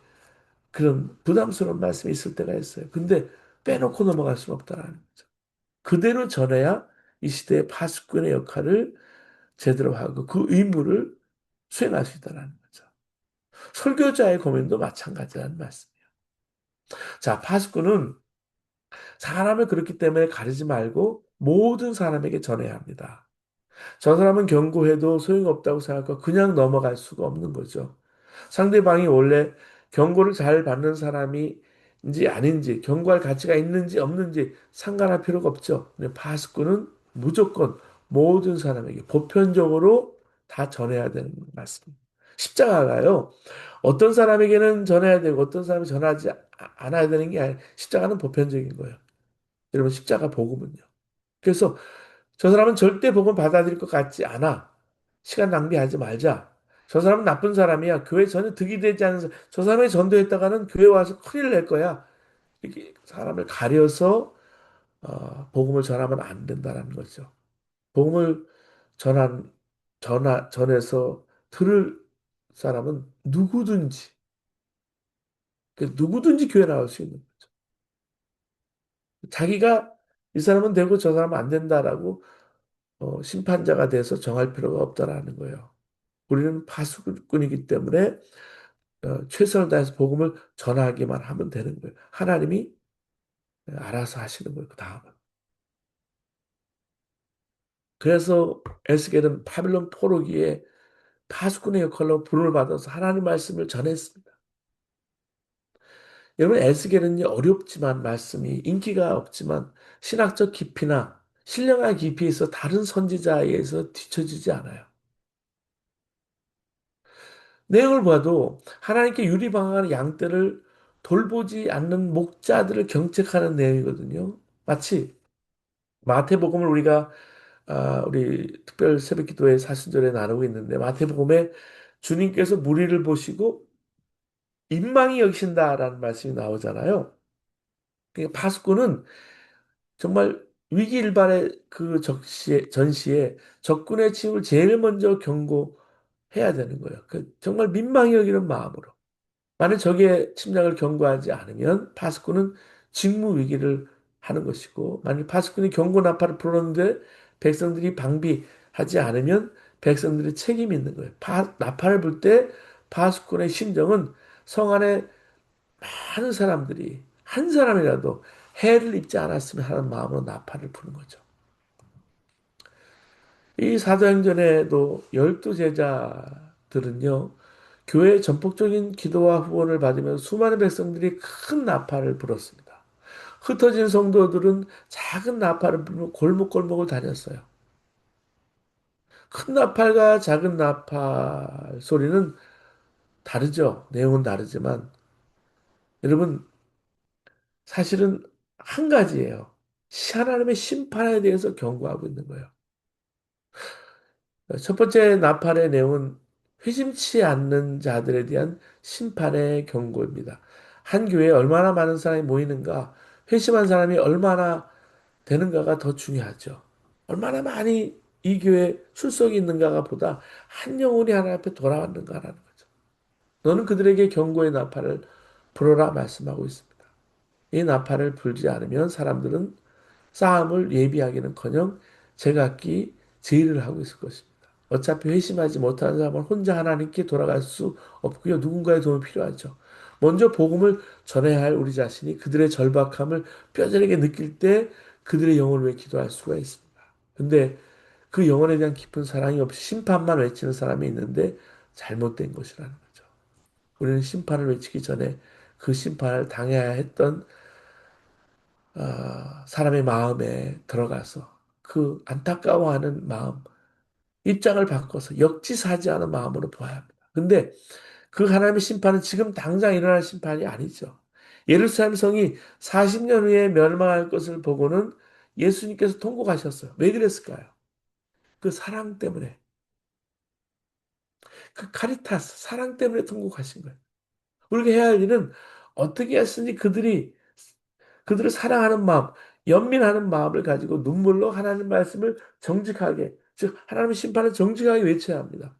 그런 부담스러운 말씀이 있을 때가 있어요. 근데 빼놓고 넘어갈 수는 없다라는 거죠. 그대로 전해야 이 시대의 파수꾼의 역할을 제대로 하고 그 의무를 수행할 수 있다는 거죠. 설교자의 고민도 마찬가지라는 말씀이에요. 자, 파수꾼은 사람을 그렇기 때문에 가리지 말고 모든 사람에게 전해야 합니다. 저 사람은 경고해도 소용없다고 생각하고 그냥 넘어갈 수가 없는 거죠. 상대방이 원래 경고를 잘 받는 사람인지 아닌지, 경고할 가치가 있는지 없는지 상관할 필요가 없죠. 근데 파수꾼은 무조건 모든 사람에게 보편적으로 다 전해야 되는 말씀입니다. 십자가가요, 어떤 사람에게는 전해야 되고 어떤 사람이 전하지 않아야 되는 게 아니라 십자가는 보편적인 거예요. 여러분, 십자가 복음은요. 그래서 저 사람은 절대 복음 받아들일 것 같지 않아. 시간 낭비하지 말자. 저 사람은 나쁜 사람이야. 교회 전혀 득이 되지 않은 저 사람이 전도했다가는 교회 와서 큰일 낼 거야. 이렇게 사람을 가려서 복음을 전하면 안 된다는 거죠. 복음을 전한 전해서 들을 사람은 누구든지 교회 나올 수 있는 거죠. 자기가 이 사람은 되고 저 사람은 안 된다라고 심판자가 돼서 정할 필요가 없다라는 거예요. 우리는 파수꾼이기 때문에 최선을 다해서 복음을 전하기만 하면 되는 거예요. 하나님이 알아서 하시는 거예요. 그 다음은. 그래서 에스겔은 바빌론 포로기에 파수꾼의 역할로 부름을 받아서 하나님 말씀을 전했습니다. 여러분 에스겔은 어렵지만 말씀이 인기가 없지만 신학적 깊이나 신령한 깊이에 서 다른 선지자에 의해서 뒤처지지 않아요. 내용을 봐도 하나님께 유리방황하는 양떼를 돌보지 않는 목자들을 경책하는 내용이거든요. 마치 마태복음을 우리 특별 새벽기도회 사순절에 나누고 있는데 마태복음에 주님께서 무리를 보시고 인망이 여기신다라는 말씀이 나오잖아요. 그러니까 파수꾼은 정말 위기일반의 그 전시에 적군의 침을 제일 먼저 경고해야 되는 거예요. 정말 민망히 여기는 마음으로. 만약 적의 침략을 경고하지 않으면 파수꾼은 직무 위기를 하는 것이고, 만약 파수꾼이 경고 나팔을 불었는데 백성들이 방비하지 않으면 백성들의 책임이 있는 거예요. 나팔을 불 때 파수꾼의 심정은 성 안에 많은 사람들이 한 사람이라도 해를 입지 않았으면 하는 마음으로 나팔을 부는 거죠. 이 사도행전에도 열두 제자들은요, 교회의 전폭적인 기도와 후원을 받으며 수많은 백성들이 큰 나팔을 불었습니다. 흩어진 성도들은 작은 나팔을 불며 골목골목을 다녔어요. 큰 나팔과 작은 나팔 소리는 다르죠. 내용은 다르지만 여러분 사실은 한 가지예요. 하나님의 심판에 대해서 경고하고 있는 거예요. 첫 번째 나팔의 내용은 회심치 않는 자들에 대한 심판의 경고입니다. 한 교회에 얼마나 많은 사람이 모이는가, 회심한 사람이 얼마나 되는가가 더 중요하죠. 얼마나 많이 이 교회에 출석이 있는가가 보다 한 영혼이 하나님 앞에 돌아왔는가라는 거죠. 너는 그들에게 경고의 나팔을 불어라 말씀하고 있습니다. 이 나팔을 불지 않으면 사람들은 싸움을 예비하기는커녕 제각기 제의를 하고 있을 것입니다. 어차피 회심하지 못하는 사람은 혼자 하나님께 돌아갈 수 없고요. 누군가의 도움이 필요하죠. 먼저 복음을 전해야 할 우리 자신이 그들의 절박함을 뼈저리게 느낄 때 그들의 영혼을 위해 기도할 수가 있습니다. 근데 그 영혼에 대한 깊은 사랑이 없이 심판만 외치는 사람이 있는데 잘못된 것이라는 거죠. 우리는 심판을 외치기 전에 그 심판을 당해야 했던 사람의 마음에 들어가서 그 안타까워하는 마음, 입장을 바꿔서 역지사지하는 마음으로 보아야 합니다. 근데 그 하나님의 심판은 지금 당장 일어날 심판이 아니죠. 예루살렘 성이 40년 후에 멸망할 것을 보고는 예수님께서 통곡하셨어요. 왜 그랬을까요? 그 사랑 때문에, 그 카리타스, 사랑 때문에 통곡하신 거예요. 우리가 해야 할 일은 어떻게 했으니 그들을 사랑하는 마음, 연민하는 마음을 가지고 눈물로 하나님 말씀을 정직하게, 즉 하나님의 심판을 정직하게 외쳐야 합니다.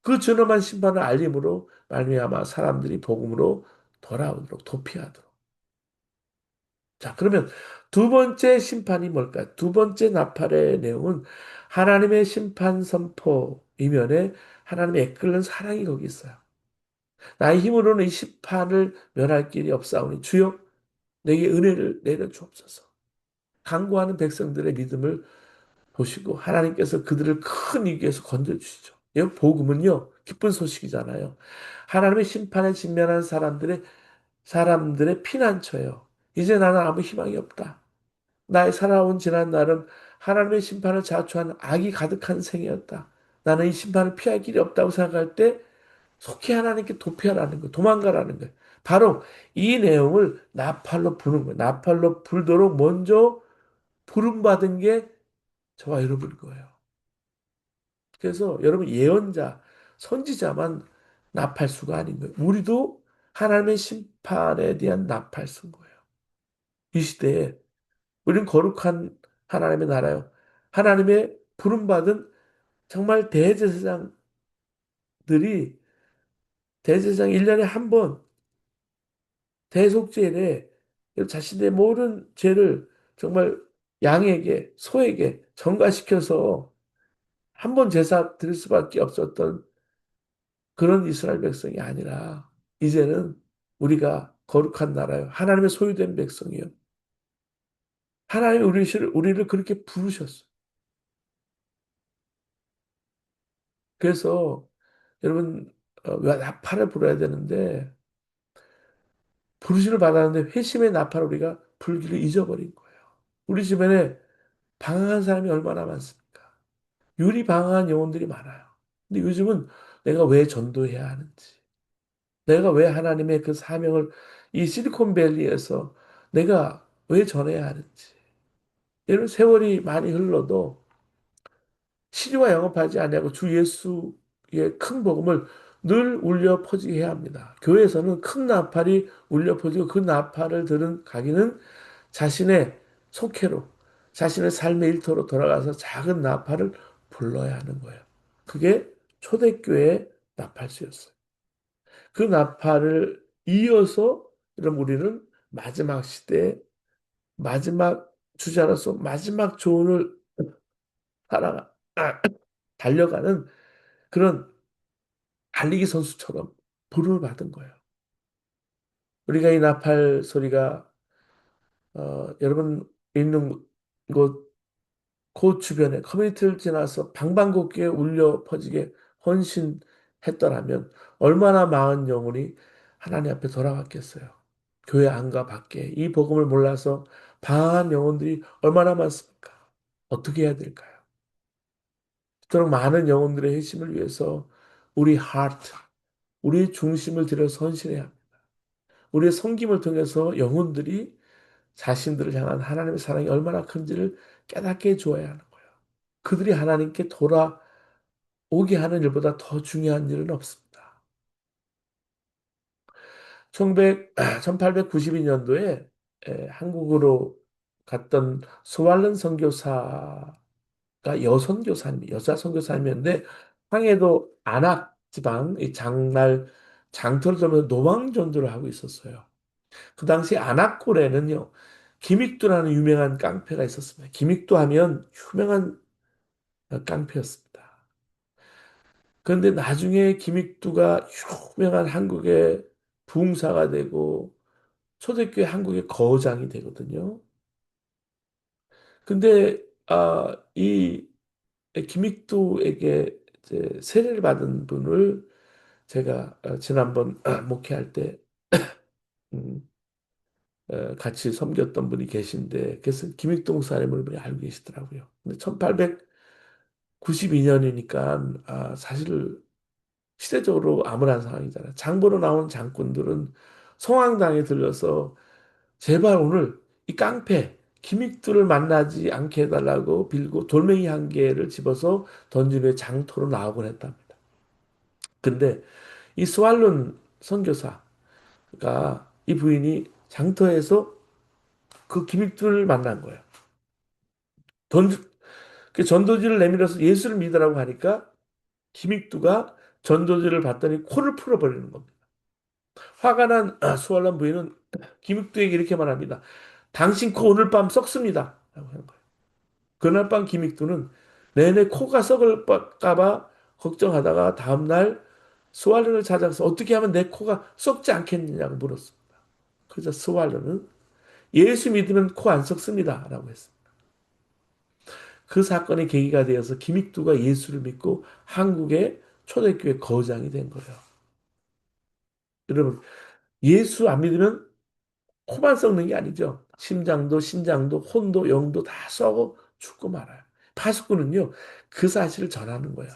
그 준엄한 심판을 알림으로 말미암아 사람들이 복음으로 돌아오도록 도피하도록. 자, 그러면 두 번째 심판이 뭘까요? 두 번째 나팔의 내용은 하나님의 심판 선포 이면에 하나님의 애끓는 사랑이 거기 있어요. 나의 힘으로는 이 심판을 면할 길이 없사오니 주여 내게 은혜를 내려 주옵소서. 간구하는 백성들의 믿음을 보시고 하나님께서 그들을 큰 위기에서 건져주시죠. 이 복음은요, 기쁜 소식이잖아요. 하나님의 심판에 직면한 사람들의 피난처예요. 이제 나는 아무 희망이 없다. 나의 살아온 지난 날은 하나님의 심판을 자초한 악이 가득한 생이었다. 나는 이 심판을 피할 길이 없다고 생각할 때 속히 하나님께 도피하라는 거예요. 도망가라는 거예요. 바로 이 내용을 나팔로 부는 거예요. 나팔로 불도록 먼저 부름받은 게 저와 여러분인 거예요. 그래서 여러분 예언자, 선지자만 나팔수가 아닌 거예요. 우리도 하나님의 심판에 대한 나팔수인 거예요. 이 시대에 우리는 거룩한 하나님의 나라요. 하나님의 부름받은 정말 대제사장 1년에 한 번 대속죄에 자신의 모든 죄를 정말 양에게 소에게 전가시켜서 한 번 제사 드릴 수밖에 없었던 그런 이스라엘 백성이 아니라 이제는 우리가 거룩한 나라요. 하나님의 소유된 백성이요. 하나님이 우리를 그렇게 부르셨어요. 그래서 여러분 나팔을 불어야 되는데 부르심을 받았는데 회심의 나팔을 우리가 불기를 잊어버린 거예요. 우리 주변에 방황한 사람이 얼마나 많습니까? 유리 방황한 영혼들이 많아요. 근데 요즘은 내가 왜 전도해야 하는지, 내가 왜 하나님의 그 사명을 이 실리콘밸리에서 내가 왜 전해야 하는지. 이런 세월이 많이 흘러도 시리와 영업하지 아니하고 주 예수의 큰 복음을 늘 울려 퍼지게 해야 합니다. 교회에서는 큰 나팔이 울려 퍼지고 그 나팔을 들은 가기는 자신의 속회로, 자신의 삶의 일터로 돌아가서 작은 나팔을 불러야 하는 거예요. 그게 초대교회의 나팔수였어요. 그 나팔을 이어서 그럼 우리는 마지막 시대에 마지막 주자로서 마지막 조언을 살아가, 달려가는 그런 달리기 선수처럼 부름을 받은 거예요. 우리가 이 나팔 소리가 여러분 있는 곳, 그 주변에 커뮤니티를 지나서 방방곡곡에 울려 퍼지게 헌신했더라면 얼마나 많은 영혼이 하나님 앞에 돌아왔겠어요. 교회 안과 밖에 이 복음을 몰라서 방황한 영혼들이 얼마나 많습니까? 어떻게 해야 될까요? 그토록 많은 영혼들의 회심을 위해서 우리 하트, 우리의 중심을 들여 선신해야 합니다. 우리의 섬김을 통해서 영혼들이 자신들을 향한 하나님의 사랑이 얼마나 큰지를 깨닫게 해주어야 하는 거예요. 그들이 하나님께 돌아오게 하는 일보다 더 중요한 일은 없습니다. 1892년도에 한국으로 갔던 소왈른 선교사가 여자 선교사님이었는데 황해도 안악 지방 이 장날 장터를 돌면서 노방 전도를 하고 있었어요. 그 당시 안악골에는요 기믹도라는 유명한 깡패가 있었습니다. 기믹도 하면 유명한 깡패였습니다. 그런데 나중에 김익두가 유명한 한국의 부흥사가 되고 초대교회 한국의 거장이 되거든요. 근데 이 김익두에게 이제 세례를 받은 분을 제가 지난번 목회할 때 음, 같이 섬겼던 분이 계신데 그래서 김익두 목사님을 분이 알고 계시더라고요. 근데 1892년이니까 사실 시대적으로 암울한 상황이잖아요. 장보러 나온 장군들은 성황당에 들려서 제발 오늘 이 깡패 김익두를 만나지 않게 해달라고 빌고 돌멩이 한 개를 집어서 던진 후에 장터로 나오곤 했답니다. 근데 이 스왈론 선교사가 이 부인이 장터에서 그 김익두를 만난 거예요. 던, 그 전도지를 내밀어서 예수를 믿으라고 하니까 김익두가 전도지를 봤더니 코를 풀어버리는 겁니다. 화가 난 수월란 부인은 김익두에게 이렇게 말합니다. 당신 코 오늘 밤 썩습니다. 라고 하는 거예요. 그날 밤 김익두는 내내 코가 썩을까봐 걱정하다가 다음날 스왈른을 찾아가서 어떻게 하면 내 코가 썩지 않겠느냐고 물었습니다. 그래서 스왈른은 예수 믿으면 코 안 썩습니다. 라고 했습니다. 그 사건의 계기가 되어서 김익두가 예수를 믿고 한국의 초대교회 거장이 된 거예요. 여러분, 예수 안 믿으면 코만 썩는 게 아니죠. 심장도 신장도 혼도 영도 다 썩어 죽고 말아요. 파수꾼은요, 그 사실을 전하는 거예요.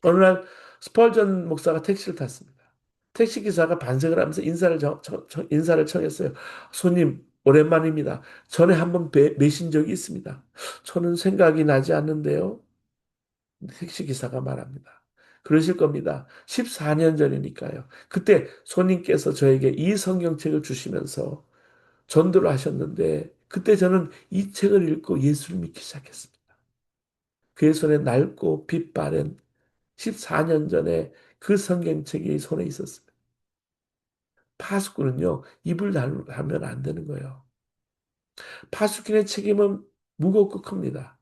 어느 날 스펄전 목사가 택시를 탔습니다. 택시 기사가 반색을 하면서 인사를 청했어요. 손님, 오랜만입니다. 전에 한번 뵈신 적이 있습니다. 저는 생각이 나지 않는데요. 택시 기사가 말합니다. 그러실 겁니다. 14년 전이니까요. 그때 손님께서 저에게 이 성경책을 주시면서 전도를 하셨는데 그때 저는 이 책을 읽고 예수를 믿기 시작했습니다. 그의 손에 낡고 빛바랜 14년 전에 그 성경책이 손에 있었습니다. 파수꾼은요, 입을 달면 안 되는 거예요. 파수꾼의 책임은 무겁고 큽니다.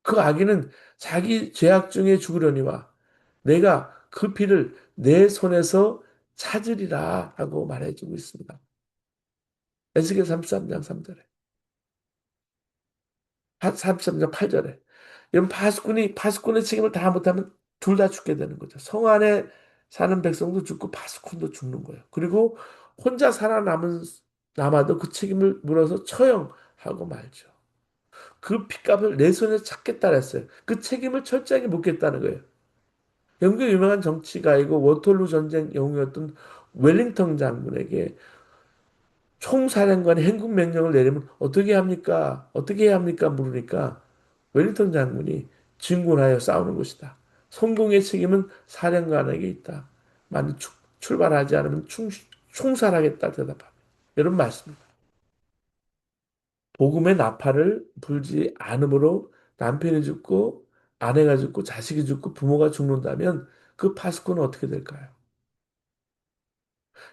그 아기는 자기 죄악 중에 죽으려니와 내가 그 피를 내 손에서 찾으리라 하고 말해주고 있습니다. 에스겔 33장 3절에. 33장 8절에. 이런 파수꾼의 책임을 다 못하면 둘 다 죽게 되는 거죠. 성 안에 사는 백성도 죽고 파수꾼도 죽는 거예요. 그리고 혼자 남아도 그 책임을 물어서 처형하고 말죠. 그 핏값을 내 손에 찾겠다 했어요. 그 책임을 철저하게 묻겠다는 거예요. 영국의 유명한 정치가이고 워털루 전쟁 영웅이었던 웰링턴 장군에게 총사령관이 행군 명령을 내리면 어떻게 합니까? 어떻게 해야 합니까? 물으니까 웰링턴 장군이 진군하여 싸우는 것이다. 성공의 책임은 사령관에게 있다. 만약 출발하지 않으면 총살하겠다 대답합니다. 이런 말씀입니다. 복음의 나팔을 불지 않으므로 남편이 죽고 아내가 죽고 자식이 죽고 부모가 죽는다면 그 파수꾼은 어떻게 될까요?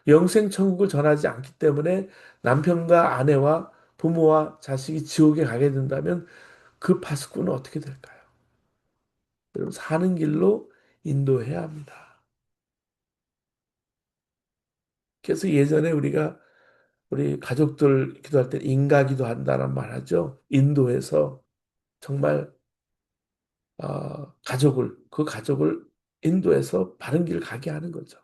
영생 천국을 전하지 않기 때문에 남편과 아내와 부모와 자식이 지옥에 가게 된다면 그 파수꾼은 어떻게 될까요? 여러분, 사는 길로 인도해야 합니다. 그래서 예전에 우리 가족들 기도할 때 인가기도 한다는 말 하죠. 인도해서 정말 그 가족을 인도해서 바른 길 가게 하는 거죠.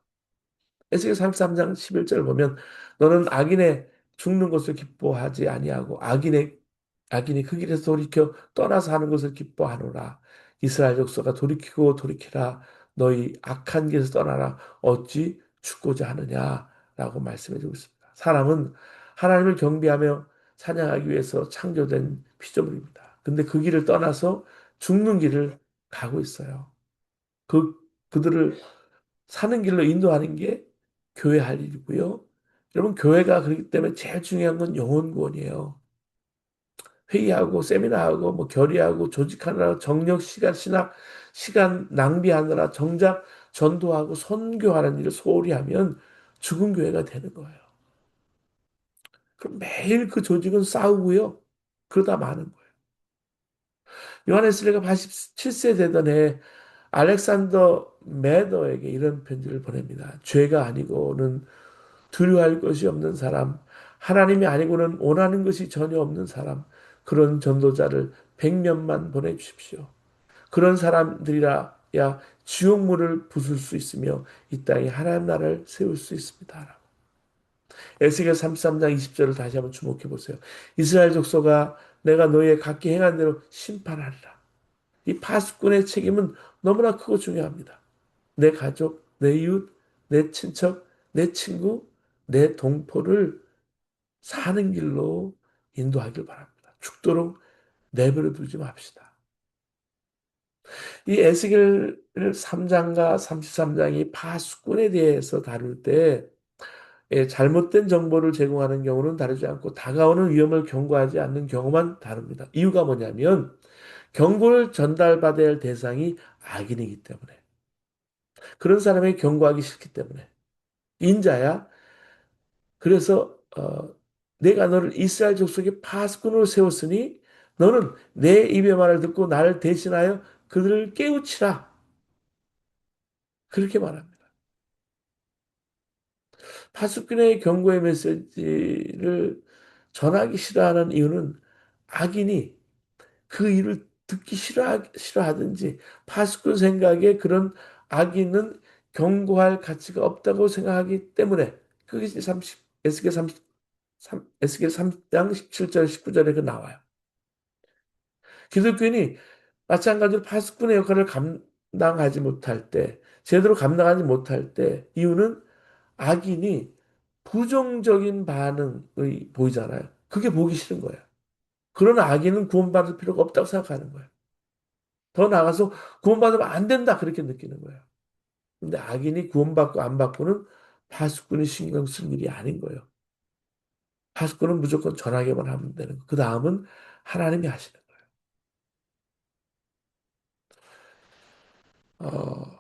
에스겔 33장 11절 보면 너는 악인의 죽는 것을 기뻐하지 아니하고 악인이 그 길에서 돌이켜 떠나서 하는 것을 기뻐하노라. 이스라엘 족속아 돌이키고 돌이키라. 너희 악한 길에서 떠나라. 어찌 죽고자 하느냐라고 말씀해 주고 있습니다. 사람은 하나님을 경배하며 찬양하기 위해서 창조된 피조물입니다. 근데 그 길을 떠나서 죽는 길을 가고 있어요. 그, 그들을 사는 길로 인도하는 게 교회 할 일이고요. 여러분, 교회가 그렇기 때문에 제일 중요한 건 영혼 구원이에요. 회의하고 세미나하고 뭐 결의하고 조직하느라 정력 시간 신학 시간 낭비하느라 정작 전도하고 선교하는 일을 소홀히 하면 죽은 교회가 되는 거예요. 그럼 매일 그 조직은 싸우고요. 그러다 마는 거예요. 요한nes 웨슬리가 87세 되던 해 알렉산더 매더에게 이런 편지를 보냅니다. 죄가 아니고는 두려워할 것이 없는 사람, 하나님이 아니고는 원하는 것이 전혀 없는 사람, 그런 전도자를 100명만 보내주십시오. 그런 사람들이라야 지옥문을 부술 수 있으며 이 땅에 하나님 나라를 세울 수 있습니다. 에스겔 33장 20절을 다시 한번 주목해 보세요. 이스라엘 족속아 내가 너희의 각기 행한 대로 심판하리라. 이 파수꾼의 책임은 너무나 크고 중요합니다. 내 가족, 내 이웃, 내 친척, 내 친구, 내 동포를 사는 길로 인도하길 바랍니다. 죽도록 내버려 두지 맙시다. 이 에스겔 3장과 33장이 파수꾼에 대해서 다룰 때 잘못된 정보를 제공하는 경우는 다르지 않고 다가오는 위험을 경고하지 않는 경우만 다릅니다. 이유가 뭐냐면 경고를 전달받아야 할 대상이 악인이기 때문에 그런 사람에게 경고하기 싫기 때문에 인자야. 그래서 내가 너를 이스라엘 족속의 파수꾼으로 세웠으니 너는 내 입의 말을 듣고 나를 대신하여 그들을 깨우치라. 그렇게 말합니다. 파수꾼의 경고의 메시지를 전하기 싫어하는 이유는 악인이 그 일을 듣기 싫어하든지 파수꾼 생각에 그런 악인은 경고할 가치가 없다고 생각하기 때문에 그게 30, 에스겔 30, 에스겔 3장 17절 19절에 그 나와요. 기독교인이 마찬가지로 파수꾼의 역할을 감당하지 못할 때, 제대로 감당하지 못할 때 이유는 악인이 부정적인 반응이 보이잖아요. 그게 보기 싫은 거예요. 그러나 악인은 구원받을 필요가 없다고 생각하는 거예요. 더 나아가서 구원받으면 안 된다 그렇게 느끼는 거예요. 근데 악인이 구원받고 안 받고는 파수꾼이 신경 쓸 일이 아닌 거예요. 파수꾼은 무조건 전하게만 하면 되는 거예요. 그 다음은 하나님이 하시는 거예요.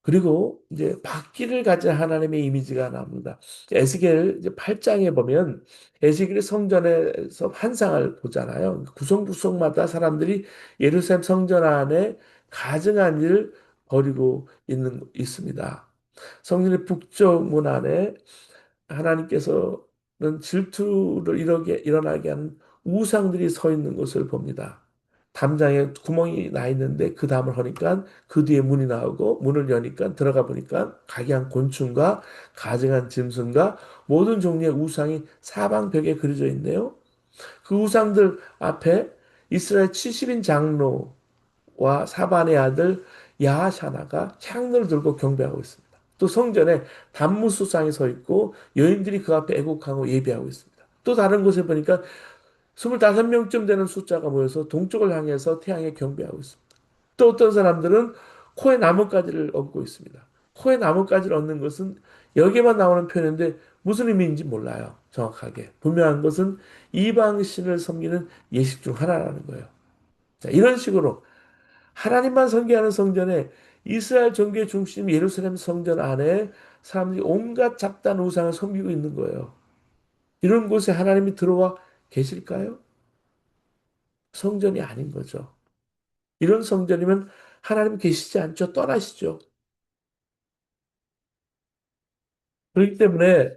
그리고 이제 바퀴를 가진 하나님의 이미지가 나옵니다. 에스겔 이제 8장에 보면 에스겔이 성전에서 환상을 보잖아요. 구성구성마다 사람들이 예루살렘 성전 안에 가증한 일을 벌이고 있습니다. 성전의 북쪽 문 안에 하나님께서는 질투를 일어나게 하는 우상들이 서 있는 것을 봅니다. 담장에 구멍이 나 있는데 그 담을 하니까 그 뒤에 문이 나오고 문을 여니까 들어가 보니까 각양 곤충과 가증한 짐승과 모든 종류의 우상이 사방벽에 그려져 있네요. 그 우상들 앞에 이스라엘 70인 장로와 사반의 아들 야하샤나가 창을 들고 경배하고 있습니다. 또 성전에 단무수상이 서 있고 여인들이 그 앞에 애곡하고 예배하고 있습니다. 또 다른 곳에 보니까 25명쯤 되는 숫자가 모여서 동쪽을 향해서 태양에 경배하고 있습니다. 또 어떤 사람들은 코에 나뭇가지를 얹고 있습니다. 코에 나뭇가지를 얹는 것은 여기에만 나오는 표현인데 무슨 의미인지 몰라요. 정확하게. 분명한 것은 이방신을 섬기는 예식 중 하나라는 거예요. 자, 이런 식으로 하나님만 섬기하는 성전에 이스라엘 종교의 중심 예루살렘 성전 안에 사람들이 온갖 잡다한 우상을 섬기고 있는 거예요. 이런 곳에 하나님이 들어와 계실까요? 성전이 아닌 거죠. 이런 성전이면 하나님 계시지 않죠. 떠나시죠. 그렇기 때문에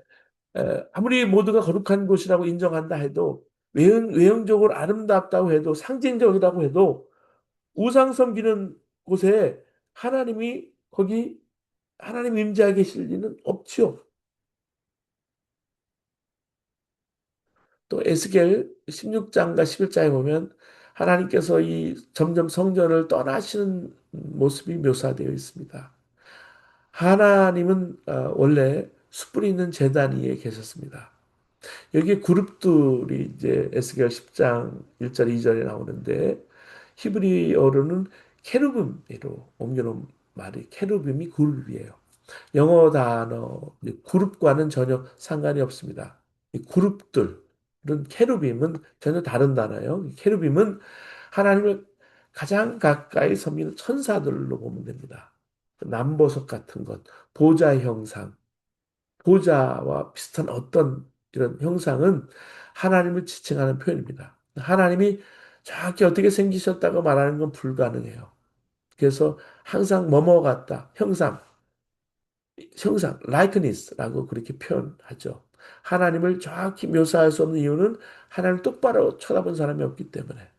아무리 모두가 거룩한 곳이라고 인정한다 해도 외형적으로 아름답다고 해도 상징적이라고 해도 우상 섬기는 곳에 하나님이 거기 하나님 임재하게 계실 리는 없지요. 또 에스겔 16장과 11장에 보면 하나님께서 이 점점 성전을 떠나시는 모습이 묘사되어 있습니다. 하나님은 원래 숯불이 있는 제단 위에 계셨습니다. 여기에 그룹들이 이제 에스겔 10장 1절 2절에 나오는데 히브리어로는 케루빔으로 옮겨놓은 말이 케루빔이 그룹이에요. 영어 단어 그룹과는 전혀 상관이 없습니다. 이 그룹들은 케루빔은 전혀 다른 단어예요. 케루빔은 하나님을 가장 가까이 섬기는 천사들로 보면 됩니다. 남보석 같은 것, 보좌 형상, 보좌와 비슷한 어떤 이런 형상은 하나님을 지칭하는 표현입니다. 하나님이 정확히 어떻게 생기셨다고 말하는 건 불가능해요. 그래서 항상 뭐뭐 같다, 형상, likeness라고 그렇게 표현하죠. 하나님을 정확히 묘사할 수 없는 이유는 하나님을 똑바로 쳐다본 사람이 없기 때문에.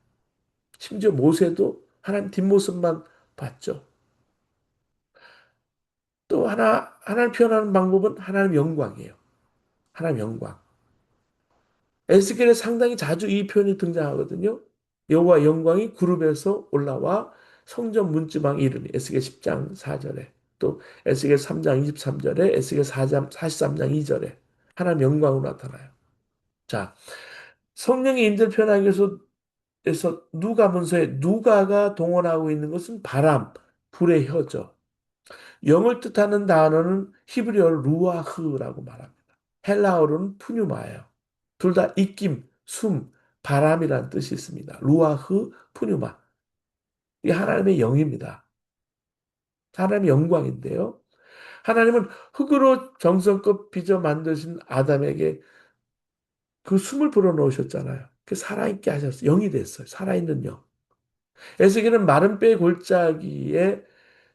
심지어 모세도 하나님 뒷모습만 봤죠. 또 하나님 표현하는 방법은 하나님 영광이에요. 하나님 영광. 에스겔에 상당히 자주 이 표현이 등장하거든요. 여호와 영광이 구름에서 올라와 성전 문지방에 이르니 에스겔 10장 4절에 또 에스겔 3장 23절에 에스겔 4장 43장 2절에 하나님 영광으로 나타나요. 자, 성령의 임재를 표현하기 위해서 누가 문서에 누가가 동원하고 있는 것은 바람, 불의 혀죠. 영을 뜻하는 단어는 히브리어로 루아흐라고 말합니다. 헬라어로는 푸뉴마예요. 둘 다 입김, 숨, 바람이라는 뜻이 있습니다. 루아흐, 푸뉴마. 이게 하나님의 영입니다. 하나님의 영광인데요. 하나님은 흙으로 정성껏 빚어 만드신 아담에게 그 숨을 불어넣으셨잖아요. 그 살아있게 하셨어요. 영이 됐어요. 살아있는 영. 에스겔은 마른 뼈의 골짜기에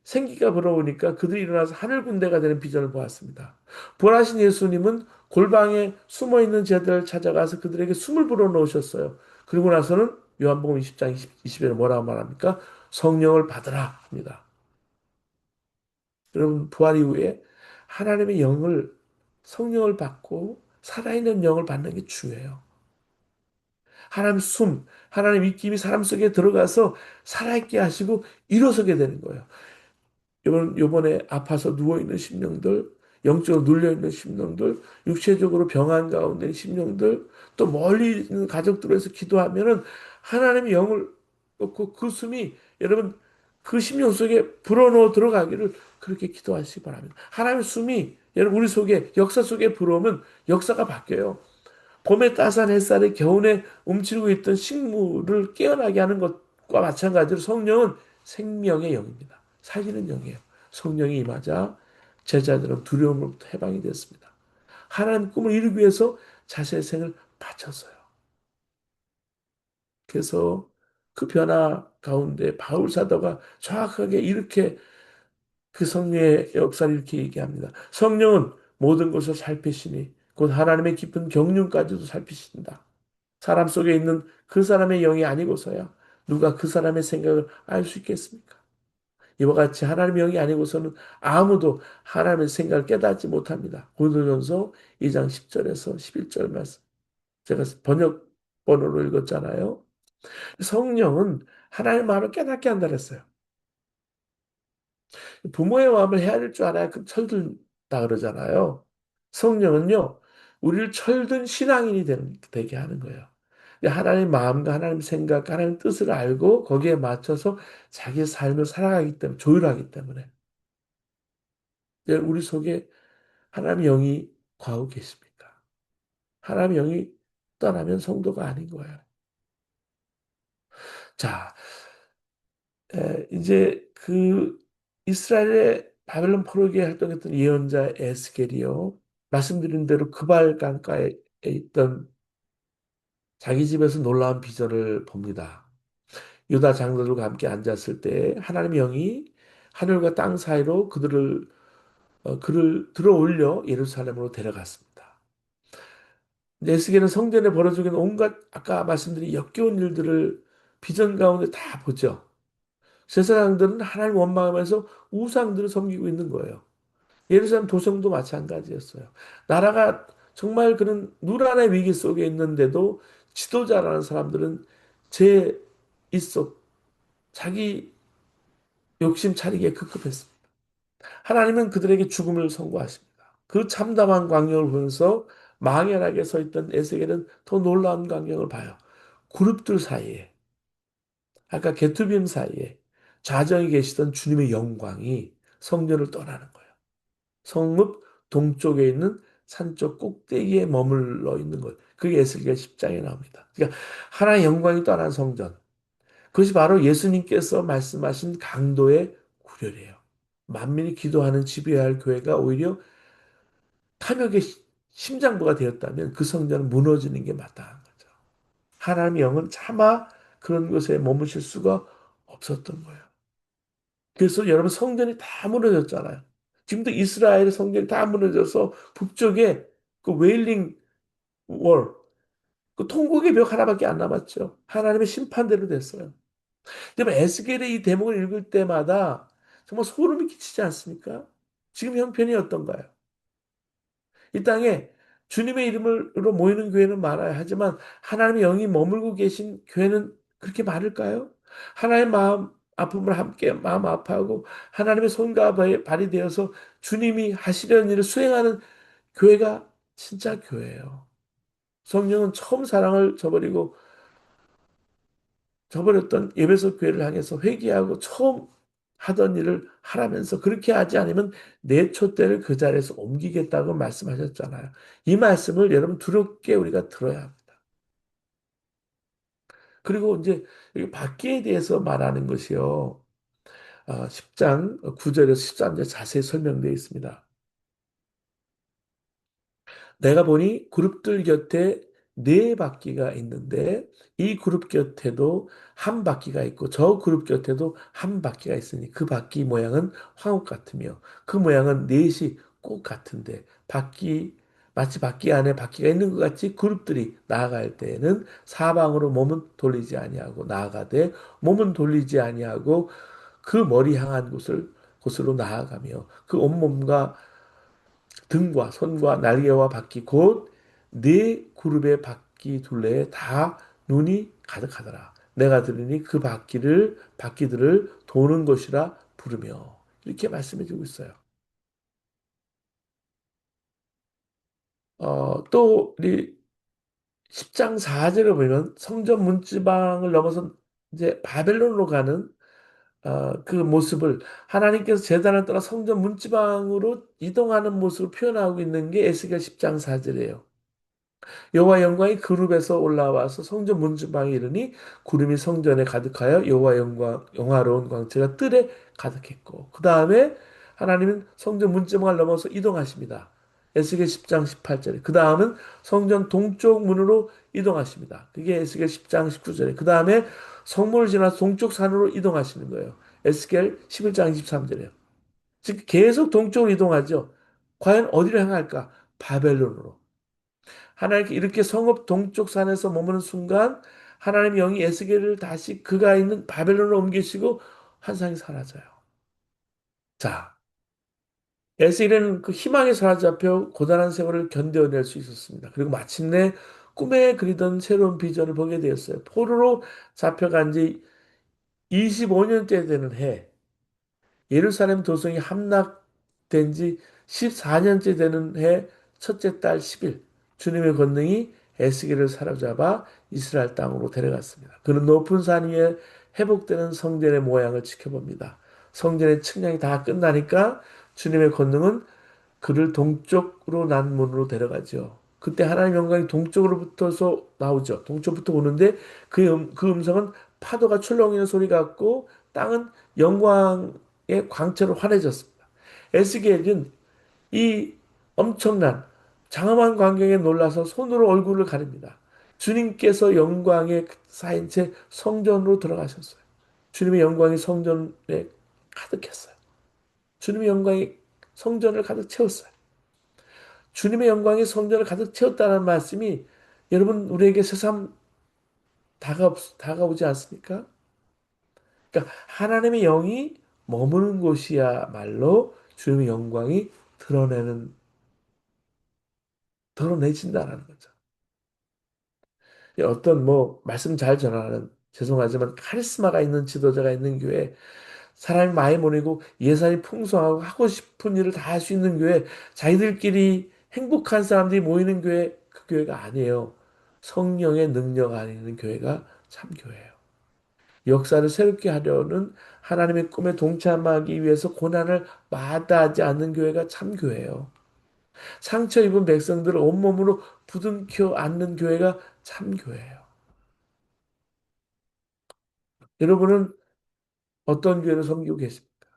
생기가 불어오니까 그들이 일어나서 하늘 군대가 되는 비전을 보았습니다. 부활하신 예수님은 골방에 숨어 있는 제자들을 찾아가서 그들에게 숨을 불어넣으셨어요. 그리고 나서는 요한복음 20장 20절에 뭐라고 말합니까? 성령을 받으라 합니다. 여러분 부활 이후에 하나님의 영을 성령을 받고 살아있는 영을 받는 게 중요해요. 하나님 숨, 하나님 입김이 사람 속에 들어가서 살아있게 하시고 일어서게 되는 거예요. 요번에 아파서 누워있는 심령들, 영적으로 눌려있는 심령들, 육체적으로 병한 가운데 있는 심령들, 또 멀리 있는 가족들에서 기도하면은 하나님의 영을 놓고 그 숨이 여러분 그 심령 속에 불어넣어 들어가기를 그렇게 기도하시기 바랍니다. 하나님의 숨이 여러분 우리 속에 역사 속에 불어오면 역사가 바뀌어요. 봄에 따스한 햇살에 겨울에 움츠리고 있던 식물을 깨어나게 하는 것과 마찬가지로 성령은 생명의 영입니다. 살리는 영이에요. 성령이 임하자 제자들은 두려움으로부터 해방이 됐습니다. 하나님 꿈을 이루기 위해서 자신의 생을 바쳤어요. 그래서 그 변화 가운데 바울 사도가 정확하게 이렇게 그 성령의 역사를 이렇게 얘기합니다. 성령은 모든 것을 살피시니 곧 하나님의 깊은 경륜까지도 살피신다. 사람 속에 있는 그 사람의 영이 아니고서야 누가 그 사람의 생각을 알 수 있겠습니까? 이와 같이 하나님의 영이 아니고서는 아무도 하나님의 생각을 깨닫지 못합니다. 고린도전서 2장 10절에서 11절 말씀. 제가 번역 번호로 읽었잖아요. 성령은 하나님의 마음을 깨닫게 한다 그랬어요. 부모의 마음을 헤아릴 줄 알아야 그 철든다 그러잖아요. 성령은요, 우리를 철든 신앙인이 되게 하는 거예요. 하나님 마음과 하나님 생각, 하나님 뜻을 알고 거기에 맞춰서 자기의 삶을 살아가기 때문에, 조율하기 때문에. 우리 속에 하나님의 영이 과하고 계십니까? 하나님의 영이 떠나면 성도가 아닌 거예요. 자, 이제 그 이스라엘의 바벨론 포로기에 활동했던 예언자 에스겔이요. 말씀드린 대로 그발 강가에 있던 자기 집에서 놀라운 비전을 봅니다. 유다 장로들과 함께 앉았을 때 하나님의 영이 하늘과 땅 사이로 그를 들어 올려 예루살렘으로 데려갔습니다. 에스겔은 성전에 벌어지는 온갖 아까 말씀드린 역겨운 일들을 비전 가운데 다 보죠. 제사장들은 하나님 원망하면서 우상들을 섬기고 있는 거예요. 예루살렘 도성도 마찬가지였어요. 나라가 정말 그런 누란의 위기 속에 있는데도 지도자라는 사람들은 제 입속 자기 욕심 차리기에 급급했습니다. 하나님은 그들에게 죽음을 선고하십니다. 그 참담한 광경을 보면서 망연하게 서 있던 에스겔은 더 놀라운 광경을 봐요. 그룹들 사이에, 아까 게투빔 사이에 좌정에 계시던 주님의 영광이 성전을 떠나는 거예요. 성읍 동쪽에 있는 산쪽 꼭대기에 머물러 있는 것. 그게 에스겔 10장에 나옵니다. 그러니까 하나의 영광이 떠난 성전. 그것이 바로 예수님께서 말씀하신 강도의 구별이에요. 만민이 기도하는 집이어야 할 교회가 오히려 탐욕의 심장부가 되었다면 그 성전은 무너지는 게 마땅한 거죠. 하나님의 영은 차마 그런 곳에 머무실 수가 없었던 거예요. 그래서 여러분 성전이 다 무너졌잖아요. 지금도 이스라엘 성전이 다 무너져서 북쪽에 그 웨일링 월, 그 통곡의 벽 하나밖에 안 남았죠. 하나님의 심판대로 됐어요. 근데 에스겔의 이 대목을 읽을 때마다 정말 소름이 끼치지 않습니까? 지금 형편이 어떤가요? 이 땅에 주님의 이름으로 모이는 교회는 많아야 하지만 하나님의 영이 머물고 계신 교회는 그렇게 많을까요? 하나님의 마음 아픔을 함께 마음 아파하고 하나님의 손과 발이 되어서 주님이 하시려는 일을 수행하는 교회가 진짜 교회예요. 성령은 처음 사랑을 저버렸던 예배석 교회를 향해서 회개하고 처음 하던 일을 하라면서 그렇게 하지 않으면 내 촛대를 그 자리에서 옮기겠다고 말씀하셨잖아요. 이 말씀을 여러분 두렵게 우리가 들어야 합니다. 그리고 이제 여기 받기에 대해서 말하는 것이요. 10장 9절에서 13절 자세히 설명되어 있습니다. 내가 보니 그룹들 곁에 네 바퀴가 있는데 이 그룹 곁에도 한 바퀴가 있고 저 그룹 곁에도 한 바퀴가 있으니 그 바퀴 모양은 황옥 같으며 그 모양은 넷이 꼭 같은데 마치 바퀴 안에 바퀴가 있는 것 같이 그룹들이 나아갈 때에는 사방으로 몸은 돌리지 아니하고 나아가되 몸은 돌리지 아니하고 그 머리 향한 곳으로 나아가며 그 온몸과 등과 손과 날개와 바퀴 곧 네 그룹의 바퀴 둘레에 다 눈이 가득하더라. 내가 들으니 그 바퀴들을 도는 것이라 부르며 이렇게 말씀해 주고 있어요. 또 우리 10장 4절을 보면 성전 문지방을 넘어서 이제 바벨론으로 가는 그 모습을 하나님께서 제단을 떠나 성전 문지방으로 이동하는 모습을 표현하고 있는 게 에스겔 10장 4절이에요. 여호와 영광이 그룹에서 올라와서 성전 문지방에 이르니 구름이 성전에 가득하여 여호와 영광 영화로운 광채가 뜰에 가득했고 그 다음에 하나님은 성전 문지방을 넘어서 이동하십니다. 에스겔 10장 18절에 그 다음은 성전 동쪽 문으로 이동하십니다. 그게 에스겔 10장 19절에 그 다음에 성문을 지나서 동쪽 산으로 이동하시는 거예요. 에스겔 11장 23절에요. 즉 계속 동쪽으로 이동하죠. 과연 어디를 향할까? 바벨론으로. 하나님께 이렇게 성읍 동쪽 산에서 머무는 순간 하나님의 영이 에스겔을 다시 그가 있는 바벨론으로 옮기시고 환상이 사라져요. 자, 에스겔은 그 희망에 사로잡혀 고단한 세월을 견뎌낼 수 있었습니다. 그리고 마침내 꿈에 그리던 새로운 비전을 보게 되었어요. 포로로 잡혀간 지 25년째 되는 해, 예루살렘 도성이 함락된 지 14년째 되는 해 첫째 달 10일 주님의 권능이 에스겔을 사로잡아 이스라엘 땅으로 데려갔습니다. 그는 높은 산 위에 회복되는 성전의 모양을 지켜봅니다. 성전의 측량이 다 끝나니까 주님의 권능은 그를 동쪽으로 난 문으로 데려가죠. 그때 하나님 영광이 동쪽으로부터서 나오죠. 동쪽부터 오는데 그 음성은 파도가 출렁이는 소리 같고 땅은 영광의 광채로 환해졌습니다. 에스겔은 이 엄청난 장엄한 광경에 놀라서 손으로 얼굴을 가립니다. 주님께서 영광에 쌓인 채 성전으로 들어가셨어요. 주님의 영광이 성전에 가득했어요. 주님의 영광이 성전을 가득 채웠어요. 주님의 영광이 성전을 가득 채웠다는 말씀이 여러분 우리에게 새삼 다가오지 않습니까? 그러니까 하나님의 영이 머무는 곳이야말로 주님의 영광이 드러내진다라는 거죠. 어떤 뭐 말씀 잘 전하는 죄송하지만 카리스마가 있는 지도자가 있는 교회 사람이 많이 모이고 예산이 풍성하고 하고 싶은 일을 다 할 수 있는 교회 자기들끼리 행복한 사람들이 모이는 교회, 그 교회가 아니에요. 성령의 능력 안에 있는 교회가 참 교회예요. 역사를 새롭게 하려는 하나님의 꿈에 동참하기 위해서 고난을 마다하지 않는 교회가 참 교회예요. 상처 입은 백성들을 온몸으로 부둥켜 안는 교회가 참 교회예요. 여러분은 어떤 교회를 섬기고 계십니까?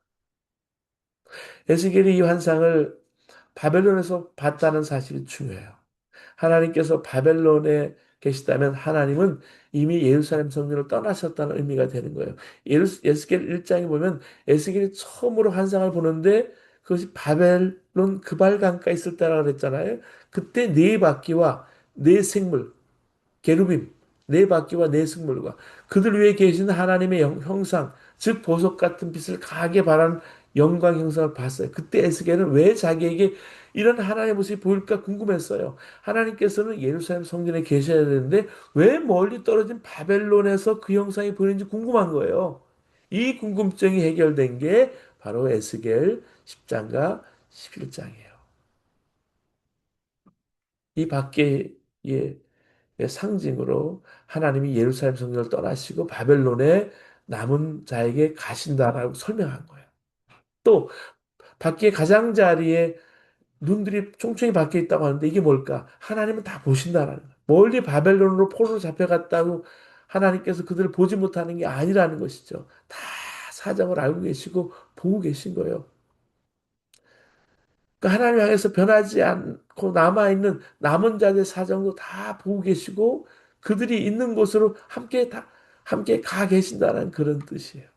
에스겔이 이 환상을 바벨론에서 봤다는 사실이 중요해요. 하나님께서 바벨론에 계시다면 하나님은 이미 예루살렘 성전을 떠나셨다는 의미가 되는 거예요. 에스겔 1장에 보면 에스겔이 처음으로 환상을 보는데 그것이 바벨론 그발강가에 있을 때라고 그랬잖아요. 그때 네 바퀴와 네 생물, 게루빔, 네 바퀴와 네 승물과 그들 위에 계신 하나님의 형상, 즉 보석 같은 빛을 강하게 발하는 영광 형상을 봤어요. 그때 에스겔은 왜 자기에게 이런 하나님의 모습이 보일까 궁금했어요. 하나님께서는 예루살렘 성전에 계셔야 되는데 왜 멀리 떨어진 바벨론에서 그 형상이 보이는지 궁금한 거예요. 이 궁금증이 해결된 게 바로 에스겔 10장과 11장이에요. 이 밖에 상징으로 하나님이 예루살렘 성전을 떠나시고 바벨론에 남은 자에게 가신다라고 설명한 거예요. 또 밖에 가장자리에 눈들이 총총히 박혀 있다고 하는데 이게 뭘까? 하나님은 다 보신다라는 거예요. 멀리 바벨론으로 포로로 잡혀갔다고 하나님께서 그들을 보지 못하는 게 아니라는 것이죠. 다 사정을 알고 계시고 보고 계신 거예요. 그러니까 하나님 향해서 변하지 않고 남아있는 남은 자들의 사정도 다 보고 계시고 그들이 있는 곳으로 함께 가 계신다는 그런 뜻이에요.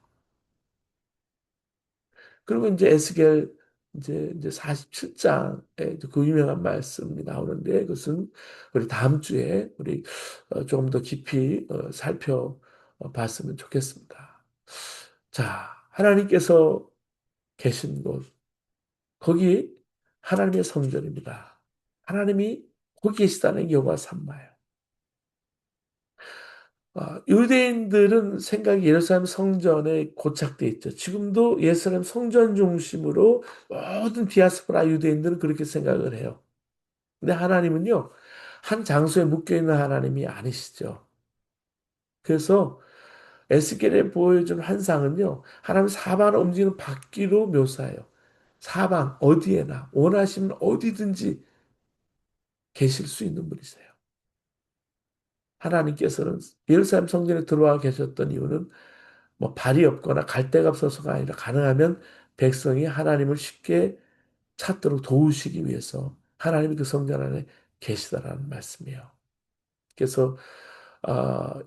그리고 이제 에스겔 이제 47장에 그 유명한 말씀이 나오는데 그것은 우리 다음 주에 우리 조금 더 깊이 살펴봤으면 좋겠습니다. 자, 하나님께서 계신 곳 거기 하나님의 성전입니다. 하나님이 거기 계시다는 게 여호와 삼마예요. 유대인들은 생각이 예루살렘 성전에 고착돼 있죠. 지금도 예루살렘 성전 중심으로 모든 디아스포라 유대인들은 그렇게 생각을 해요. 근데 하나님은요, 한 장소에 묶여 있는 하나님이 아니시죠. 그래서 에스겔에 보여준 환상은요, 하나님 사방을 움직이는 바퀴로 묘사해요. 사방 어디에나 원하시면 어디든지 계실 수 있는 분이세요. 하나님께서는 예루살렘 성전에 들어와 계셨던 이유는 뭐 발이 없거나 갈 데가 없어서가 아니라 가능하면 백성이 하나님을 쉽게 찾도록 도우시기 위해서 하나님이 그 성전 안에 계시다라는 말씀이에요. 그래서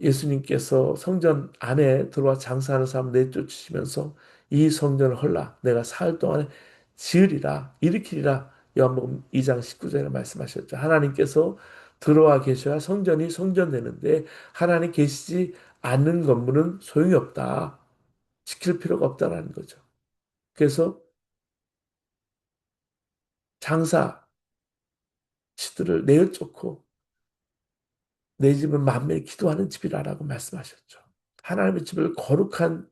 예수님께서 성전 안에 들어와 장사하는 사람 내쫓으시면서 이 성전을 헐라 내가 사흘 동안에 지으리라 일으키리라 요한복음 2장 19절에 말씀하셨죠. 하나님께서 들어와 계셔야 성전이 성전되는데 하나님 계시지 않는 건물은 소용이 없다. 지킬 필요가 없다라는 거죠. 그래서 장사치들을 내어쫓고 내 집은 만민이 기도하는 집이라라고 말씀하셨죠. 하나님의 집을 거룩한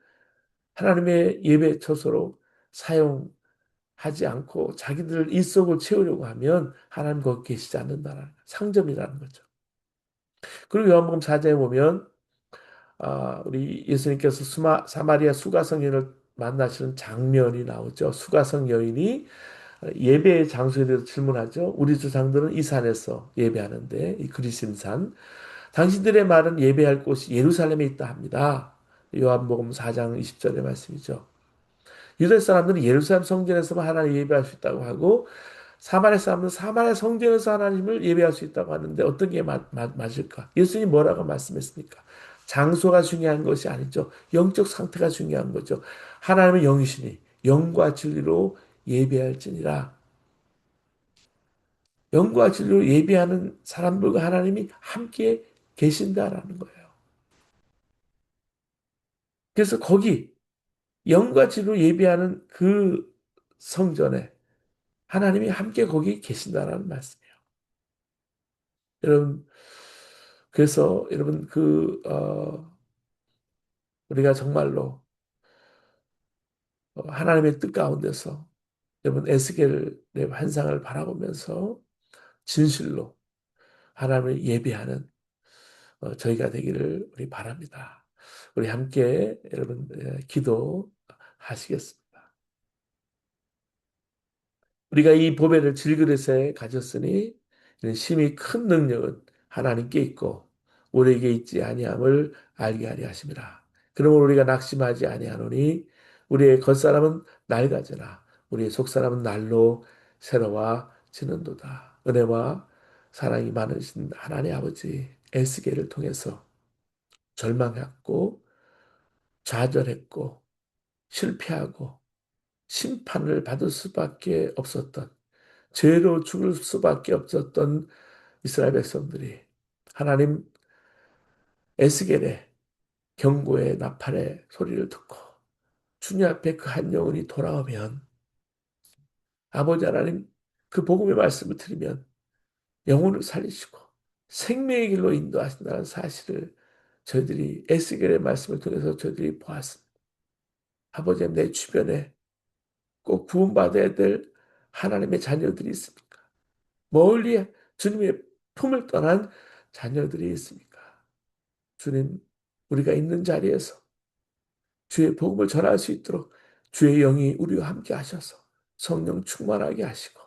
하나님의 예배 처소로 사용하지 않고 자기들 일속을 채우려고 하면 하나님 거기 계시지 않는다는 상점이라는 거죠. 그리고 요한복음 4장에 보면 우리 예수님께서 사마리아 수가성 여인을 만나시는 장면이 나오죠. 수가성 여인이 예배 장소에 대해서 질문하죠. 우리 조상들은 이 산에서 예배하는데 이 그리심산 당신들의 말은 예배할 곳이 예루살렘에 있다 합니다. 요한복음 4장 20절의 말씀이죠. 유대 사람들은 예루살렘 성전에서만 하나님 예배할 수 있다고 하고 사마리아 사람들은 사마리아 성전에서 하나님을 예배할 수 있다고 하는데 어떤 게 맞을까? 예수님이 뭐라고 말씀했습니까? 장소가 중요한 것이 아니죠. 영적 상태가 중요한 거죠. 하나님은 영이시니 영과 진리로 예배할지니라. 영과 진리로 예배하는 사람들과 하나님이 함께 계신다라는 거예요. 그래서 거기 영과 진리로 예배하는 그 성전에 하나님이 함께 거기 계신다라는 말씀이에요. 여러분, 그래서 여러분 우리가 정말로 하나님의 뜻 가운데서 여러분 에스겔의 환상을 바라보면서 진실로 하나님을 예배하는 저희가 되기를 우리 바랍니다. 우리 함께 여러분 기도하시겠습니다. 우리가 이 보배를 질그릇에 가졌으니 이는 심히 큰 능력은 하나님께 있고 우리에게 있지 아니함을 알게 하리 하심이라. 그러므로 우리가 낙심하지 아니하노니 우리의 겉사람은 낡아지나 우리의 속사람은 날로 새로워지는도다. 은혜와 사랑이 많으신 하나님 아버지 에스겔을 통해서 절망했고 좌절했고 실패하고 심판을 받을 수밖에 없었던 죄로 죽을 수밖에 없었던 이스라엘 백성들이 하나님 에스겔의 경고의 나팔의 소리를 듣고 주님 앞에 그 한 영혼이 돌아오면 아버지 하나님 그 복음의 말씀을 들으면 영혼을 살리시고 생명의 길로 인도하신다는 사실을 저희들이 에스겔의 말씀을 통해서 저희들이 보았습니다. 아버지 하나님 내 주변에 꼭 구원받아야 될 하나님의 자녀들이 있습니까? 멀리 주님의 품을 떠난 자녀들이 있습니까? 주님, 우리가 있는 자리에서 주의 복음을 전할 수 있도록 주의 영이 우리와 함께 하셔서 성령 충만하게 하시고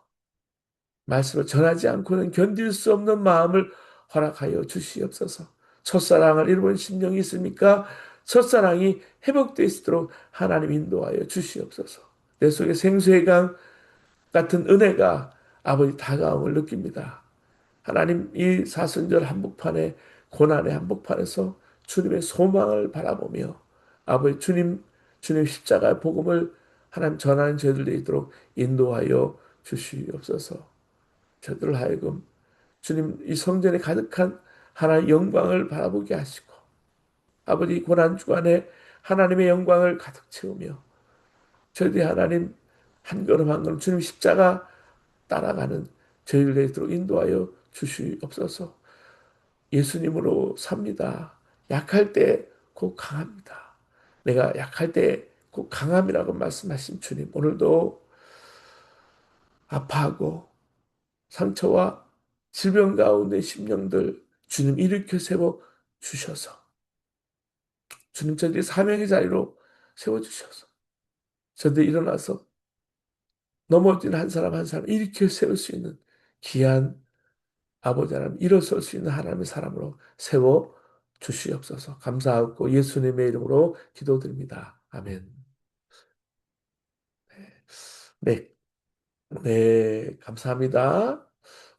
말씀을 전하지 않고는 견딜 수 없는 마음을 허락하여 주시옵소서. 첫사랑을 잃어본 심령이 있습니까? 첫사랑이 회복되어 있도록 하나님 인도하여 주시옵소서. 내 속에 생수의 강 같은 은혜가 아버지 다가옴을 느낍니다. 하나님 이 사순절 한복판에 고난의 한복판에서 주님의 소망을 바라보며 아버지 주님 십자가의 복음을 하나님 전하는 저희들 되도록 인도하여 주시옵소서. 저들을 하여금 주님 이 성전에 가득한 하나님의 영광을 바라보게 하시고 아버지 고난 주간에 하나님의 영광을 가득 채우며 저희들이 하나님 한 걸음 한 걸음 주님 십자가 따라가는 저희들 되도록 인도하여 주시옵소서. 예수님으로 삽니다. 약할 때 곧 강합니다. 내가 약할 때 곧 강함이라고 말씀하신 주님, 오늘도 아파하고 상처와 질병 가운데 심령들 주님 일으켜 세워 주셔서 주님 저들이 사명의 자리로 세워 주셔서 저들이 일어나서 넘어진 한 사람 한 사람 일으켜 세울 수 있는 귀한 아버지 하나님 일어설 수 있는 하나님의 사람으로 세워 주시옵소서. 감사하고 예수님의 이름으로 기도드립니다. 아멘. 네, 네, 감사합니다.